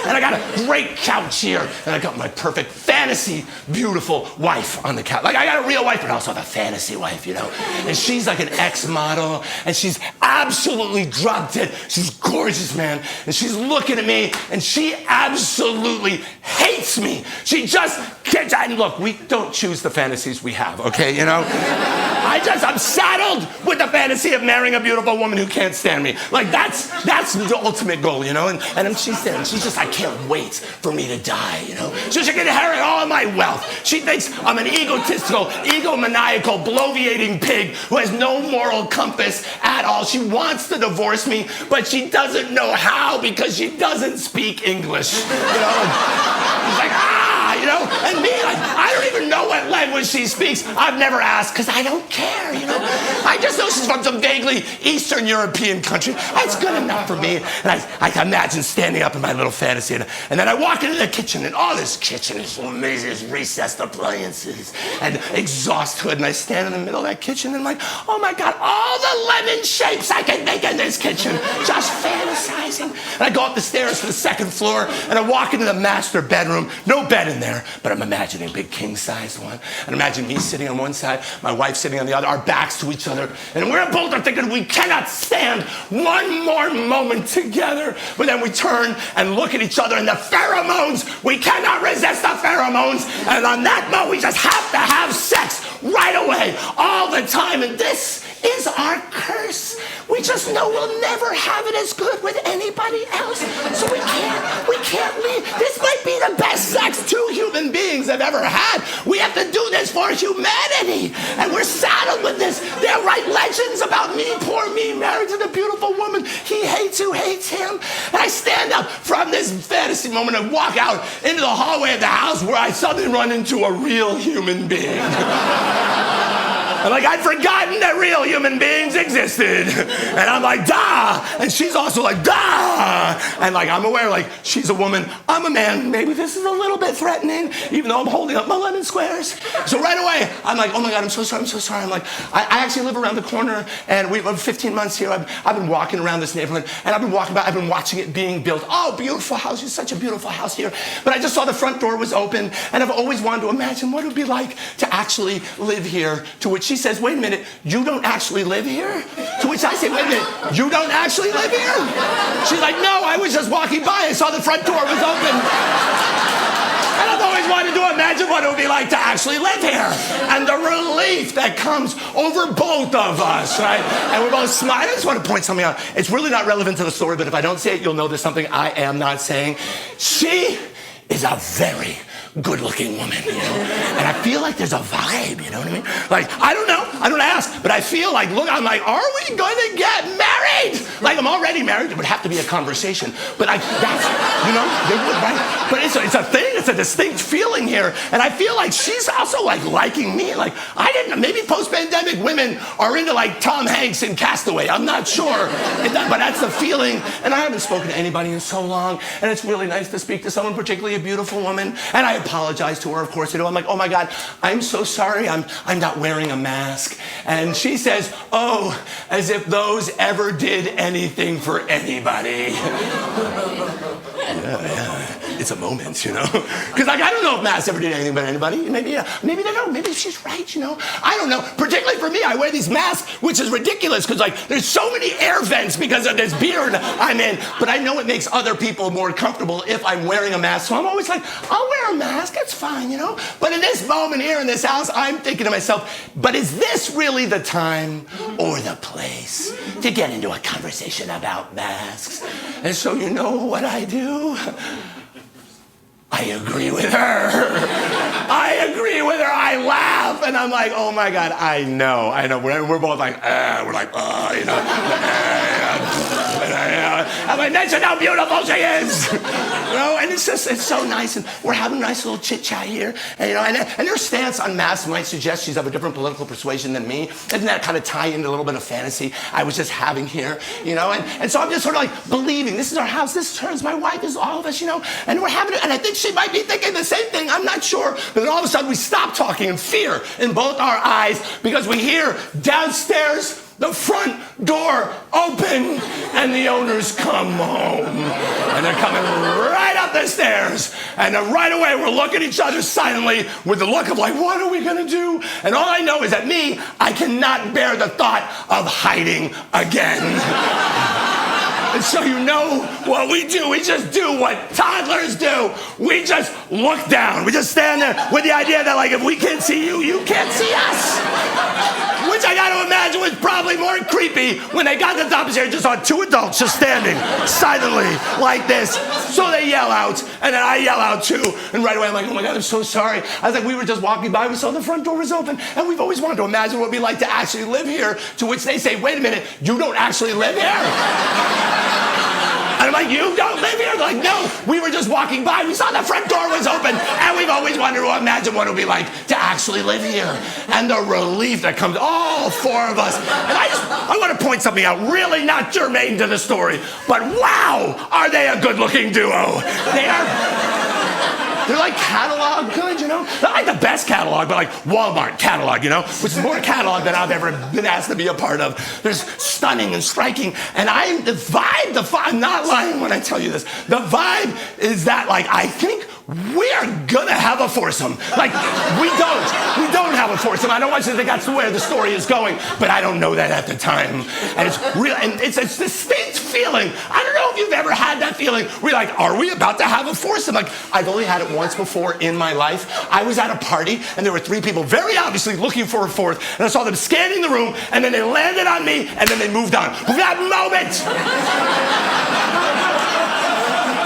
And I got a great couch here, and I got my perfect fantasy, beautiful wife on the couch. I got a real wife, but also I have a fantasy wife, And she's like an ex-model, and she's absolutely drop dead. She's gorgeous, man. And she's looking at me, and she absolutely hates me. She just can't. And look, we don't choose the fantasies we have, okay, I'm saddled with the fantasy of marrying a beautiful woman who can't stand me. That's the ultimate goal, And she's there, and she's just, I can't wait for me to die, So she can inherit all of my wealth. She thinks I'm an egotistical, egomaniacal, bloviating pig who has no moral compass at all. She wants to divorce me, but she doesn't know how because she doesn't speak English, It's like, and me, I don't even know what language she speaks. I've never asked because I don't care, I just know she's from some vaguely Eastern European country. That's good enough for me. And I imagine standing up in my little fantasy, and then I walk into the kitchen, and all this kitchen is so amazing. There's recessed appliances and exhaust hood, and I stand in the middle of that kitchen, and I'm like, oh my God, all the lemon shapes I can make in this kitchen, just fantasizing. And I go up the stairs to the second floor, and I walk into the master bedroom. No bed in there, but I'm imagining a big king-sized one. And imagine me sitting on one side, my wife sitting on the other, our backs to each other, and we're both are thinking we cannot stand one more moment together. But then we turn and look at each other, and the pheromones, we cannot resist the pheromones. And on that moment, we just have to have sex right away, all the time. And this is our curse. We just know we'll never have it as good with anybody else. So we can't leave. This might be the best sex two human beings have ever had. We have to do this for humanity. And we're saddled with this. They'll write legends about me, poor me, married to the beautiful woman he hates who hates him. And I stand up from this fantasy moment and walk out into the hallway of the house where I suddenly run into a real human being. I'm like, I'd forgotten that real human beings existed. And I'm like, da. And she's also like, da. And like, I'm aware, like, she's a woman, I'm a man. Maybe this is a little bit threatening, even though I'm holding up my lemon squares. So right away, I'm like, oh my God, I'm so sorry, I'm so sorry. I'm like, I actually live around the corner, and we've been 15 months here. I've been walking around this neighborhood, and I've been walking by, I've been watching it being built. Oh, beautiful house, it's such a beautiful house here. But I just saw the front door was open, and I've always wanted to imagine what it would be like to actually live here. To which she says, wait a minute, you don't actually live here? To which I say, wait a minute, you don't actually live here? She's like, no, I was just walking by, I saw the front door was open. And I've always wanted to imagine what it would be like to actually live here. And the relief that comes over both of us, right? And we both smile. I just want to point something out. It's really not relevant to the story, but if I don't say it, you'll know there's something I am not saying. She is a very good-looking woman, you know? And I feel like there's a vibe, you know what I mean? Like, I don't know, I don't ask, but I feel like, look, I'm like, are we gonna get married? Like, I'm already married, it would have to be a conversation. But that's, you know, they would, right? But it's a thing, it's a distinct feeling here. And I feel like she's also like liking me. Like, I didn't know, maybe post-pandemic women are into like Tom Hanks in Castaway. I'm not sure, but that's the feeling. And I haven't spoken to anybody in so long, and it's really nice to speak to someone, particularly a beautiful woman. And I apologize to her, of course I do. I'm like, oh my God, I'm so sorry, I'm not wearing a mask. And she says, oh, as if those ever did anything for anybody. Yeah. It's a moment, you know? Because like, I don't know if masks ever did anything for anybody. Maybe they don't. Maybe she's right, you know? I don't know. Particularly for me, I wear these masks, which is ridiculous because like there's so many air vents because of this beard I'm in. But I know it makes other people more comfortable if I'm wearing a mask. So I'm always like, I'll wear a mask, it's fine, you know? But in this moment here in this house, I'm thinking to myself, but is this really the time or the place to get into a conversation about masks? And so you know what I do? I agree with her. I agree with her. I laugh. And I'm like, oh my God, I know. We're both like, you know. And I mentioned how beautiful she is. You know, and it's so nice. And we're having a nice little chit chat here. And, you know, and her stance on masks might suggest she's of a different political persuasion than me. Doesn't that kind of tie into a little bit of fantasy I was just having here, you know? And so I'm just sort of like believing this is our house, this is hers, my wife, this is all of us, you know? And we're having it, and I think she might be thinking the same thing, I'm not sure. But then all of a sudden we stop talking in fear in both our eyes because we hear downstairs the front door open and the owners come home. And they're coming right up the stairs. And then right away we're looking at each other silently with the look of like, what are we gonna do? And all I know is that I cannot bear the thought of hiding again. And so you know what we do. We just do what toddlers do. We just look down. We just stand there with the idea that like if we can't see you, you can't see us. Which I gotta imagine was probably more creepy when they got to the top of the stairs, just saw two adults just standing silently like this. So they yell out, and then I yell out too. And right away I'm like, oh my God, I'm so sorry. I was like, we were just walking by, we saw the front door was open, and we've always wanted to imagine what it'd be like to actually live here. To which they say, wait a minute, you don't actually live here? And I'm like, you don't live here? They're like, no, we were just walking by. We saw the front door was open. And we've always wanted to imagine what it would be like to actually live here. And the relief that comes, all four of us. And I want to point something out, really not germane to the story. But wow, are they a good-looking duo? They're like catalog good, you know? Not like the best catalog, but like Walmart catalog, you know? Which is more catalog than I've ever been asked to be a part of. There's stunning and striking. And the vibe, I'm not lying when I tell you this. The vibe is that like, I think we're gonna have a foursome. Like, we don't have a foursome. I don't want you to think that's where the story is going, but I don't know that at the time. And it's real, and it's a distinct feeling. I don't know if you've ever had that feeling where you're like, are we about to have a foursome? Like, I've only had it once before in my life. I was at a party, and there were three people very obviously looking for a fourth, and I saw them scanning the room, and then they landed on me, and then they moved on. That moment!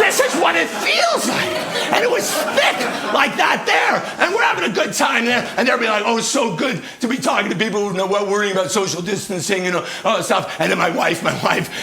This is what it feels like. And it was thick like that there. And we're having a good time. time there, and they'll be like, oh, it's so good to be talking to people who know what worrying about social distancing, all that stuff. And then my wife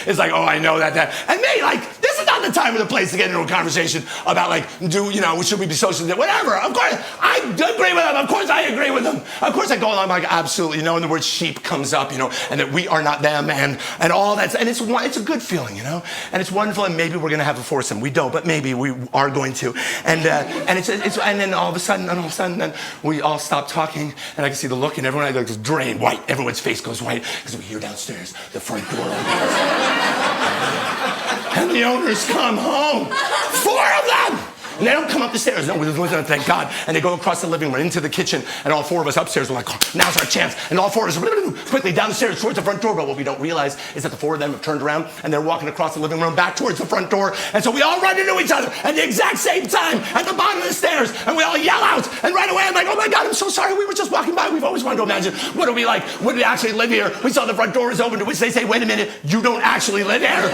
is like, oh, I know that. And me, like, this is not the time or the place to get into a conversation about, like, should we be social distancing? Whatever. Of course, I agree with them. Of course, I agree with them. Of course, I go along, like, absolutely, and the word sheep comes up, and that we are not them, and all that. And it's a good feeling, and it's wonderful, and maybe we're going to have a foursome. We don't, but maybe we are going to. And then all of a sudden, then we all stop talking, and I can see the look, and everyone goes drain white. Everyone's face goes white because we hear downstairs the front door opens. And the owners come home. 4 of them! And they don't come up the stairs. No, thank God. And they go across the living room into the kitchen, and all 4 of us upstairs are like, oh, now's our chance. And all 4 of us quickly down the stairs towards the front door. But what we don't realize is that the 4 of them have turned around, and they're walking across the living room back towards the front door. And so we all run into each other at the exact same time at the bottom of the stairs, and we all yell out. And right away, I'm like, oh my God, I'm so sorry. We were just walking by. We've always wanted to imagine what are we like when we actually live here. We saw the front door is open, to which they say, wait a minute, you don't actually live here.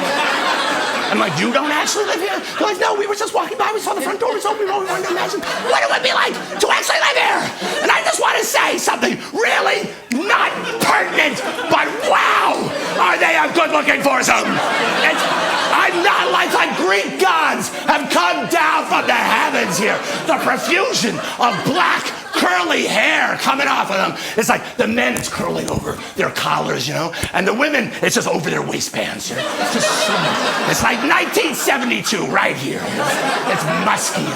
I'm like, you don't actually live here? They're like, no, we were just walking by. We saw the front door was open. We wanted to imagine what it would be like to actually live here. And I just want to say something really not pertinent, but wow, are they a good-looking foursome? I'm not like Greek gods have come down from the heavens here. The profusion of black, curly hair coming off of them. It's like the men, it's curling over their collars, and the women, it's just over their waistbands. It's like 1972 right here. It's musky.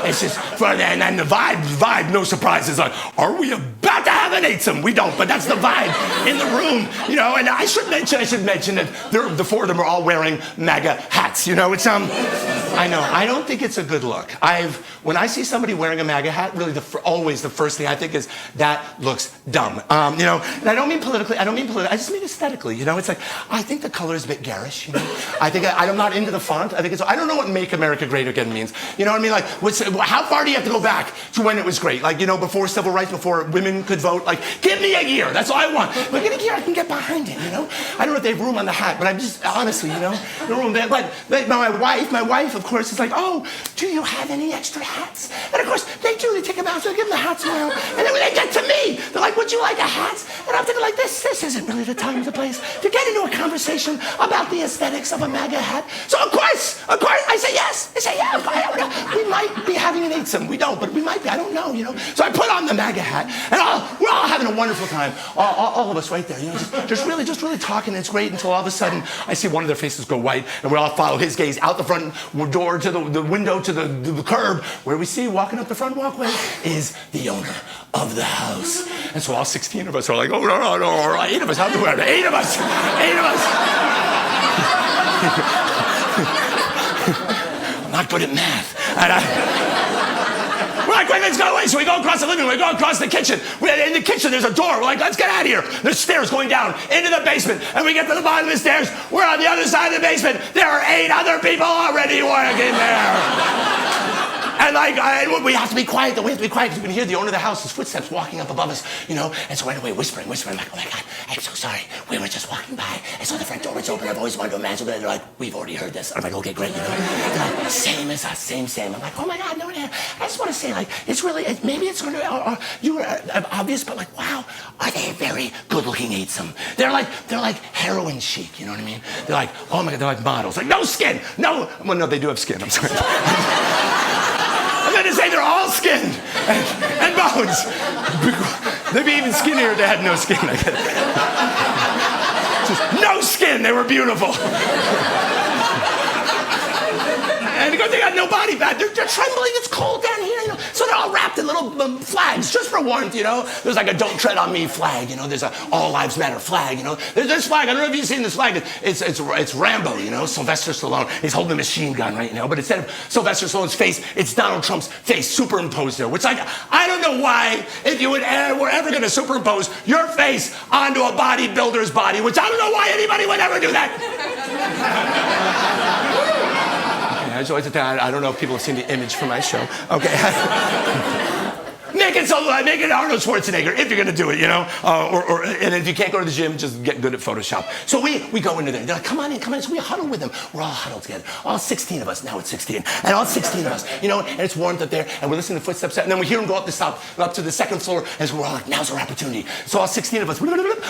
It's just, and then the vibe, no surprise, is like, are we about to have an eightsome? We don't, but that's the vibe in the room, and I should mention that the 4 of them are all wearing MAGA hats, it's, I know, I don't think it's a good look. When I see somebody wearing a MAGA hat, really always the first thing I think is, that looks dumb, and I don't mean politically, I just mean aesthetically, it's like, I think the color is a bit garish, I think I'm not into the font, I don't know what make America great again means, what I mean, like, how far do you have to go back to when it was great, like, before civil rights, before women could vote, like, give me a year, that's all I want, but give me a year, I can get behind it, I don't know if they have room on the hat, but I'm just, honestly, no room there, but my wife, of course, is like, oh, do you have any extra hats? And of course, they do, they take them out, so they give them the hats around, and then when they get to me, they're like, would you like a hat? And I'm thinking like, this isn't really the time or the place to get into a conversation about the aesthetics of a MAGA hat. So of course, I say yes. I say, yeah, we might be having an eightsome. We don't, but we might be, I don't know, So I put on the MAGA hat, and we're all having a wonderful time, all of us right there, just really talking, and it's great, until all of a sudden, I see one of their faces go white, and we all follow his gaze out the front door to the window to the curb, where we see walking up the front walkway is the owner of the house. And so all 16 of us are like, oh, no, 8 of us, how do we have 8 of us, 8 of us. I'm not good at math. We're like, wait, let's go away. So we go across the living room, we go across the kitchen. In the kitchen, there's a door. We're like, let's get out of here. There's stairs going down into the basement. And we get to the bottom of the stairs. We're on the other side of the basement. There are 8 other people already working there. And we have to be quiet, though. We have to be quiet because we can hear the owner of the house, his footsteps walking up above us, And so right away, whispering. I'm like, oh my God, I'm so sorry. We were just walking by. I saw the front door was open. I've always wanted to imagine that. They're like, we've already heard this. I'm like, okay, great. They're like, same as us, same. I'm like, oh my God, no. I just want to say, like, it's really, maybe it's sort of, you were obvious, but like, wow, are they very good-looking eightsome? They're like heroin chic, you know what I mean? They're like, oh my God, they're like models. Like, no skin, no. Well, no, they do have skin. I'm sorry. I'm going to say they're all skin and bones. They'd be even skinnier if they had no skin. Just no skin. They were beautiful. And because they got no body fat, they're trembling. It's cold down here, So they're all wrapped in little flags just for warmth, There's like a "Don't Tread on Me" flag, There's a "All Lives Matter" flag, There's this flag. I don't know if you've seen this flag. It's Rambo, Sylvester Stallone. He's holding a machine gun right now, but instead of Sylvester Stallone's face, it's Donald Trump's face superimposed there. Which I don't know why, if you were ever going to superimpose your face onto a bodybuilder's body, which I don't know why anybody would ever do that. I don't know if people have seen the image for my show. Okay. make it Arnold Schwarzenegger if you're gonna do it, you know. And if you can't go to the gym, just get good at Photoshop. So we go into there. They're like, come on in. So we huddle with them. We're all huddled together. All 16 of us. Now it's 16, and all 16 of us, you know. And it's warm up there, and we're listening to footsteps, and then we hear them go up to the second floor, and so we're all like, now's our opportunity. So all 16 of us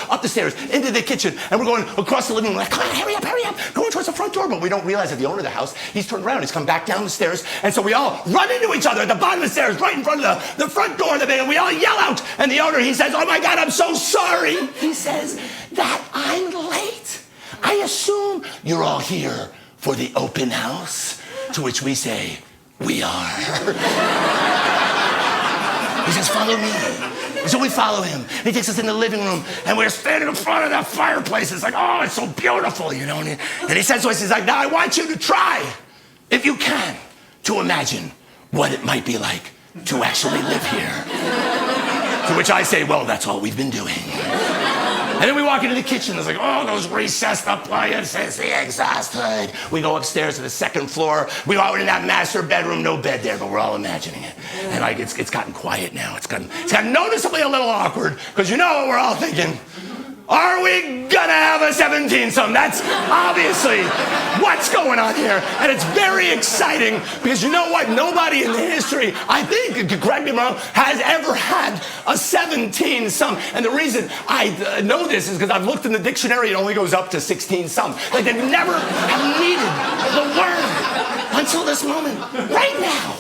up the stairs into the kitchen, and we're going across the living room. Like, come on, hurry up, going towards the front door. But we don't realize that the owner of the house, he's turned around. He's come back down the stairs, and so we all run into each other at the bottom of the stairs, right in front of the front door of the building, and we all yell out. And the owner, he says, oh my God, I'm so sorry. He says that I'm late. I assume you're all here for the open house. To which we say, we are. He says, follow me. So we follow him. He takes us in the living room, and we're standing in front of that fireplace. It's like, oh, it's so beautiful, you know. And he says to us, he's like, now I want you to try, if you can, to imagine what it might be like to actually live here. To which I say, well, that's all we've been doing. And then we walk into the kitchen. It's like, oh, those recessed appliances, the exhaust hood. We go upstairs to the second floor. We go out in that master bedroom, no bed there, but we're all imagining it. And like, it's gotten quiet now. It's gotten noticeably a little awkward, because you know what we're all thinking. Are we gonna have a 17-some? That's obviously what's going on here. And it's very exciting, because you know what? Nobody in the history, I think, correct me if I'm wrong, has ever had a 17-some. And the reason I know this is because I've looked in the dictionary, it only goes up to 16-some. Like, they never have needed the word until this moment, right now.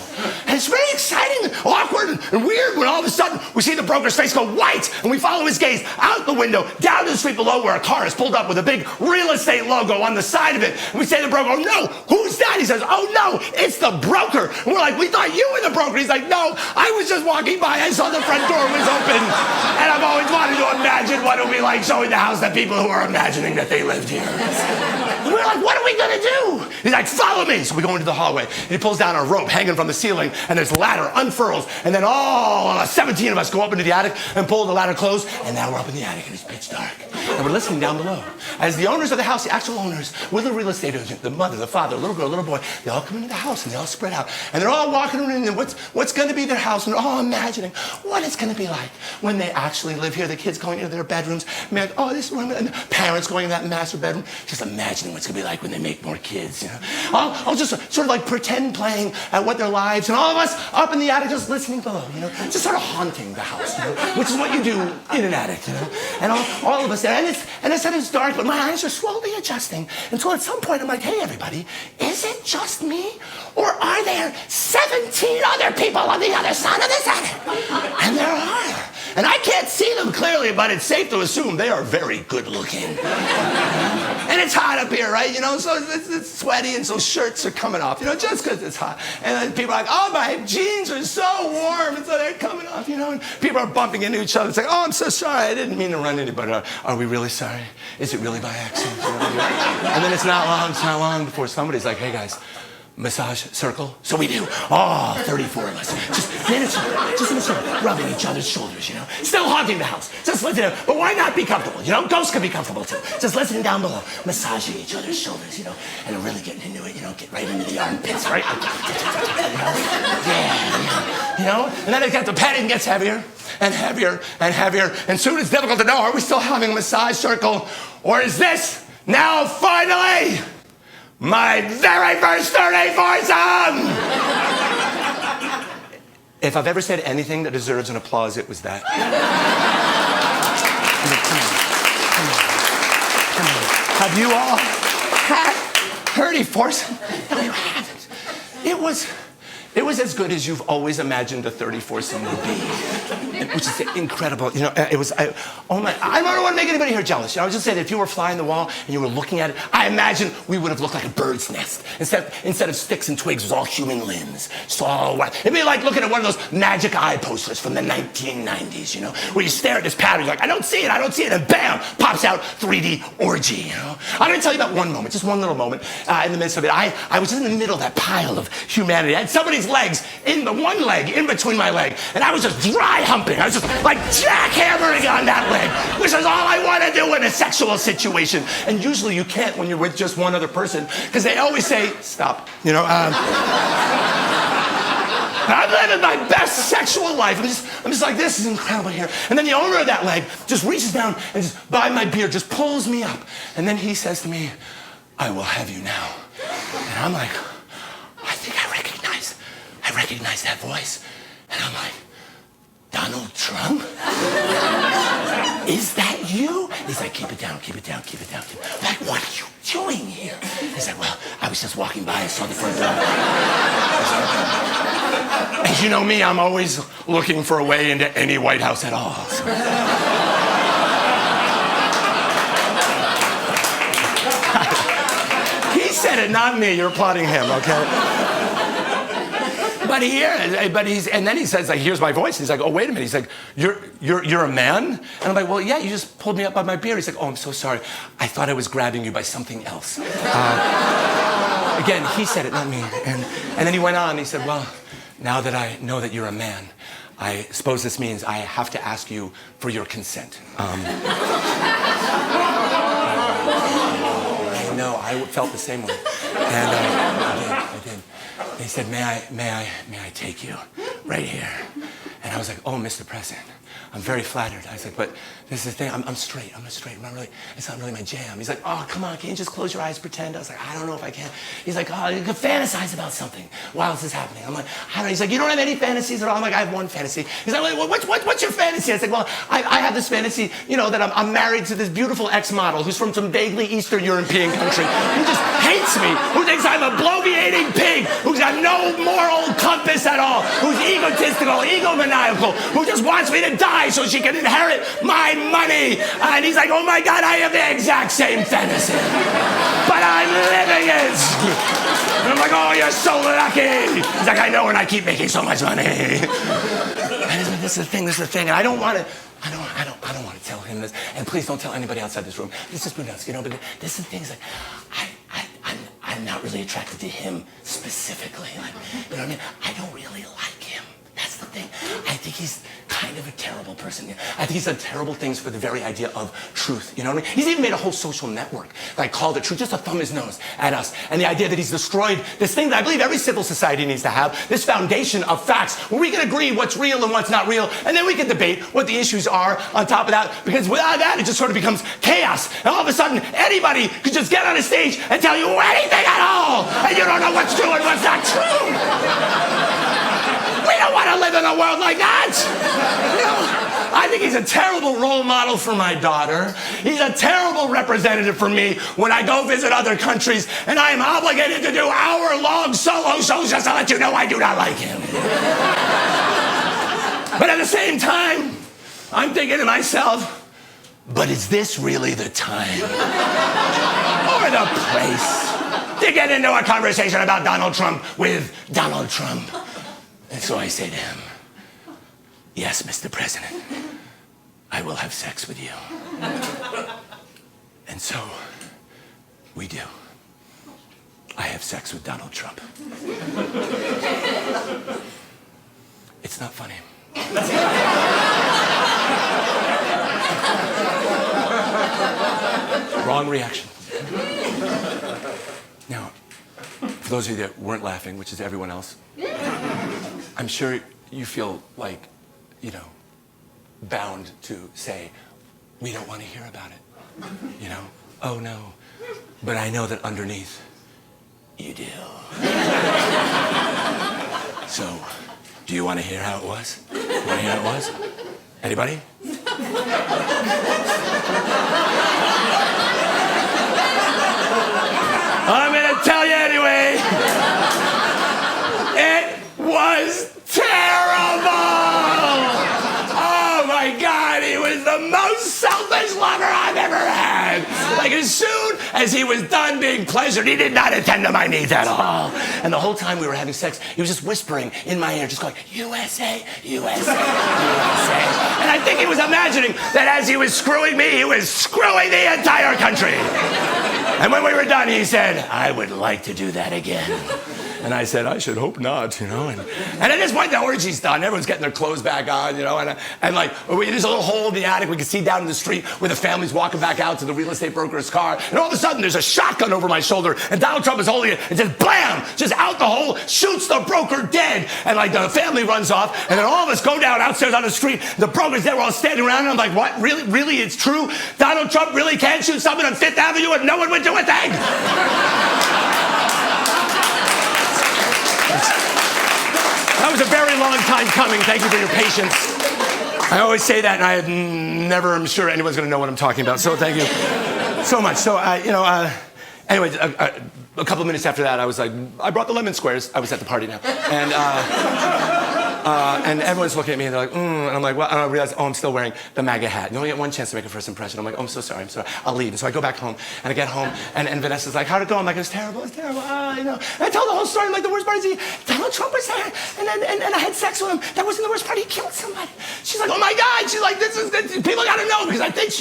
And it's very exciting, awkward, and weird when all of a sudden we see the broker's face go white, and we follow his gaze out the window, down to the street below where a car is pulled up with a big real estate logo on the side of it. And we say to the broker, oh no, who's that? He says, oh no, it's the broker. And we're like, we thought you were the broker. He's like, no, I was just walking by. I saw the front door was open, and I've always wanted to imagine what it would be like showing the house to people who are imagining that they lived here. And we're like, what are we gonna do? He's like, follow me. So we go into the hallway, and he pulls down a rope hanging from the ceiling, and this ladder unfurls, and then all 17 of us go up into the attic and pull the ladder closed, and now we're up in the attic, and it's pitch dark. And we're listening down below as the owners of the house, the actual owners, with the real estate agent, the mother, the father, little girl, little boy, they all come into the house, and they all spread out, and they're all walking around, and what's going to be their house, and they're all imagining what it's going to be like when they actually live here. The kids going into their bedrooms, like, oh, this is what I'm gonna, and the parents going in that master bedroom, just imagining what it's going to be like when they make more kids, you know. I'll just sort of like pretend playing at what their lives, and all of us up in the attic just listening below, you know, just sort of haunting the house, you know, which is what you do in an attic, you know. And all of us there, and I said it's dark, but my eyes are slowly adjusting until at some point I'm like, hey everybody, is it just me, or are there 17 other people on the other side of this attic? And there are. And I can't see them clearly, but it's safe to assume they are very good looking. And it's hot up here, right? You know, so it's sweaty, and so shirts are coming off, you know, just because it's hot. And then people are like, oh, my jeans are so warm, and so they're coming off, you know, and people are bumping into each other. It's like, oh, I'm so sorry, I didn't mean to run into you, but are we really sorry? Is it really by accident? And then it's not long before somebody's like, hey, guys, massage circle? So we do. Oh, 34 of us. Just in a circle, rubbing each other's shoulders, you know. Still haunting the house. Just listening. But why not be comfortable? You know, ghosts can be comfortable too. Just listening down below, massaging each other's shoulders, you know, and really getting into it, you know, get right into the armpits, right? Yeah. You know? And then the petting gets heavier and heavier and heavier. And soon it's difficult to know, are we still having a massage circle? Or is this now finally my very first 34-some? If I've ever said anything that deserves an applause, it was that. Come on. Have you all had 34-some? No, you haven't. It was as good as you've always imagined a 34-some would be, which is incredible. You know, I don't want to make anybody here jealous. You know, I was just saying that if you were flying the wall and you were looking at it, I imagine we would have looked like a bird's nest. Instead of sticks and twigs, it was all human limbs. So all white. It'd be like looking at one of those magic eye posters from the 1990s, you know, where you stare at this pattern, you're like, I don't see it, and bam, pops out 3D orgy, you know. I'm going to tell you about one moment, just one little moment in the midst of it. I was in the middle of that pile of humanity. I had somebody's legs, one leg in between my leg, and I was just dry humping. I was just like jackhammering on that leg, which is all I want to do in a sexual situation. And usually you can't when you're with just one other person, because they always say, stop, you know. I'm living my best sexual life. I'm just like, this is incredible here. And then the owner of that leg just reaches down and just by my beard, just pulls me up. And then he says to me, I will have you now. And I'm like, I think I recognize that voice. And I'm like, Donald Trump? Is that you? He's like, keep it down, keep it down, keep it down. I'm like, what are you doing here? He's like, well, I was just walking by, I saw the front door. And you know me, I'm always looking for a way into any White House at all. So. He said it, not me. You're applauding him, okay? But and then he says, like, here's my voice. He's like, oh, wait a minute. He's like, you're a man? And I'm like, well, yeah, you just pulled me up by my beard. He's like, oh, I'm so sorry. I thought I was grabbing you by something else. Again, he said it, not me. And then he went on and he said, well, now that I know that you're a man, I suppose this means I have to ask you for your consent. I know, I felt the same way. And I did. And he said, may I take you right here? And I was like, oh, Mr. President, I'm very flattered. I was like, but this is the thing, I'm straight. It's not really my jam. He's like, oh, come on, can you just close your eyes, pretend? I was like, I don't know if I can. He's like, oh, you can fantasize about something while this is happening. I'm like, I don't know. He's like, you don't have any fantasies at all? I'm like, I have one fantasy. He's like, well, what's your fantasy? I was like, well, I have this fantasy, that I'm married to this beautiful ex-model who's from some vaguely Eastern European country who just hates me, who thinks I'm a bloviating pig, who's got no moral compass at all, who's egotistical, egomaniacal, who just wants me to die so she can inherit my money. And he's like, oh my God, I have the exact same fantasy, but I'm living it. And I'm like, oh, you're so lucky. He's like, I know, and I keep making so much money. And this is the thing. And I don't want to tell him this. And please don't tell anybody outside this room. This is pronounced, but this is things like, I'm not really attracted to him specifically. Like, you know what I mean? I don't really like him. That's the thing. I think he's kind of a terrible person. I think he's done terrible things for the very idea of truth. You know what I mean? He's even made a whole social network, like called it truth, just to thumb his nose at us. And the idea that he's destroyed this thing that I believe every civil society needs to have, this foundation of facts, where we can agree what's real and what's not real, and then we can debate what the issues are on top of that, because without that, it just sort of becomes chaos. And all of a sudden, anybody could just get on a stage and tell you anything at all, and you don't know what's true and what's not true. We don't want to live in a world like that. I think he's a terrible role model for my daughter. He's a terrible representative for me when I go visit other countries, and I am obligated to do hour-long solo shows just to let you know I do not like him. But at the same time, I'm thinking to myself, but is this really the time or the place to get into a conversation about Donald Trump with Donald Trump? And so I say to him, yes, Mr. President, I will have sex with you. And so we do. I have sex with Donald Trump. It's not funny. Wrong reaction. Now, for those of you that weren't laughing, which is everyone else, I'm sure you feel like, bound to say, we don't want to hear about it. Oh no. But I know that underneath, you do. So, do you want to hear how it was? You want to hear how it was? Anybody? I'm going to tell you anyway. It was terrible. Oh my God, he was the most selfish lover I've ever had. Like, as soon as he was done being pleasured, he did not attend to my needs at all. And the whole time we were having sex, he was just whispering in my ear, just going, USA, USA, USA. And I think he was imagining that as he was screwing me, he was screwing the entire country. And when we were done, he said, I would like to do that again. And And I said, I should hope not, you know. And at this point, the orgy's done. Everyone's getting their clothes back on, you know. And like, there's a little hole in the attic. We can see down in the street where the family's walking back out to the real estate broker's car. And all of a sudden, there's a shotgun over my shoulder. And Donald Trump is holding it. And just blam, just out the hole, shoots the broker dead. And like the family runs off. And then all of us go down outstairs on the street. The broker's there. We're all standing around. And I'm like, what? Really? Really? It's true? Donald Trump really can shoot someone on Fifth Avenue and no one would do a thing? That was a very long time coming. Thank you for your patience. I always say that, and I never am sure anyone's going to know what I'm talking about. So thank you so much. So, anyways, a couple of minutes after that, I was like, I brought the lemon squares. I was at the party now. And everyone's looking at me and they're like, and I'm like, well, and I realize, I'm still wearing the MAGA hat. You only get one chance to make a first impression. I'm like, I'm so sorry, I'll leave. And so I go back home, and I get home, and Vanessa's like, how'd it go? I'm like, it's terrible, you know. And I tell the whole story. I'm like, the worst part is Donald Trump was there, and I had sex with him. That wasn't the worst part. He killed somebody. She's like, oh my God. She's like, this, people gotta know, because I think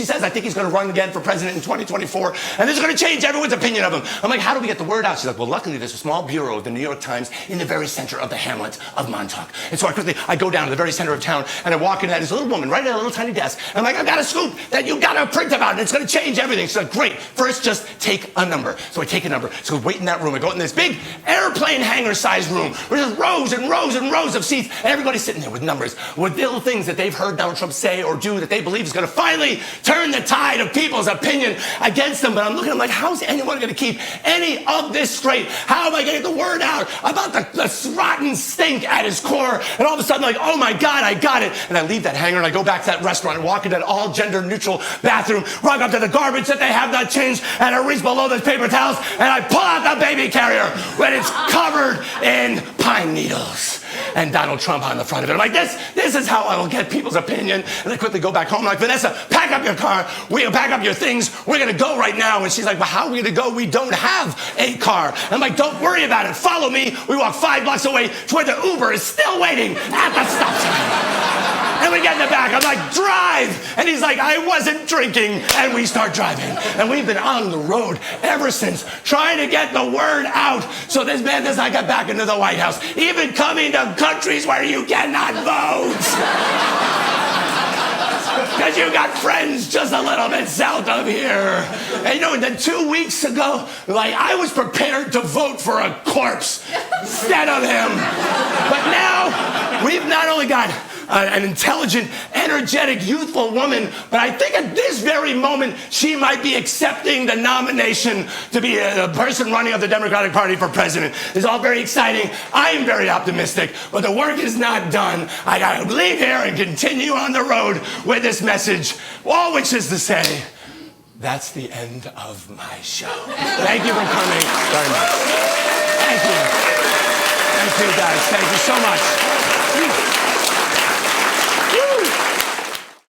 he's gonna run again for president in 2024, and this is gonna change everyone's opinion of him. I'm like, how do we get the word out? She's like, well, luckily there's a small bureau of the New York Times in the very center of the hamlet of Montauk. And so I go down to the very center of town, and I walk in, and there's a little woman right at a little tiny desk. And I'm like, I've got a scoop that you gotta print about, and it's gonna change everything. She's like, great, first just take a number. So I take a number. So I wait in that room. I go in this big airplane hangar-sized room where there's rows and rows and rows of seats, and everybody's sitting there with numbers, with little things that they've heard Donald Trump say or do that they believe is gonna finally turn the tide of people's opinion against them. But I'm looking, I'm like, how's anyone gonna keep any of this straight? How am I gonna get the word out about the rotten stink at his core? And all of a sudden, like, oh my God, I got it. And I leave that hangar and I go back to that restaurant and walk into that all gender neutral bathroom, walk up to the garbage that they have not changed, and I reach below those paper towels and I pull out the baby carrier when it's covered in pine needles and Donald Trump on the front of it. I'm like, this is how I will get people's opinion. And I quickly go back home. I'm like, Vanessa, pack up your car. We'll pack up your things. We're going to go right now. And she's like, well, how are we going to go? We don't have a car. I'm like, don't worry about it. Follow me. We walk 5 blocks away to where the Uber is still waiting at the stop sign. And we get in the back. I'm like, drive. And he's like, I wasn't drinking. And we start driving. And we've been on the road ever since, trying to get the word out so this man does not get back into the White House, even coming to countries where you cannot vote. Because you got friends just a little bit south of here. And you know, and then 2 weeks ago, like, I was prepared to vote for a corpse instead of him. But now, we've not only got an intelligent, energetic, youthful woman, but I think at this very moment, she might be accepting the nomination to be a person running of the Democratic Party for president. It's all very exciting. I am very optimistic, but the work is not done. I gotta leave here and continue on the road with this message, all which is to say, that's the end of my show. Thank you for coming very much. Thank you. Thank you, guys. Thank you so much.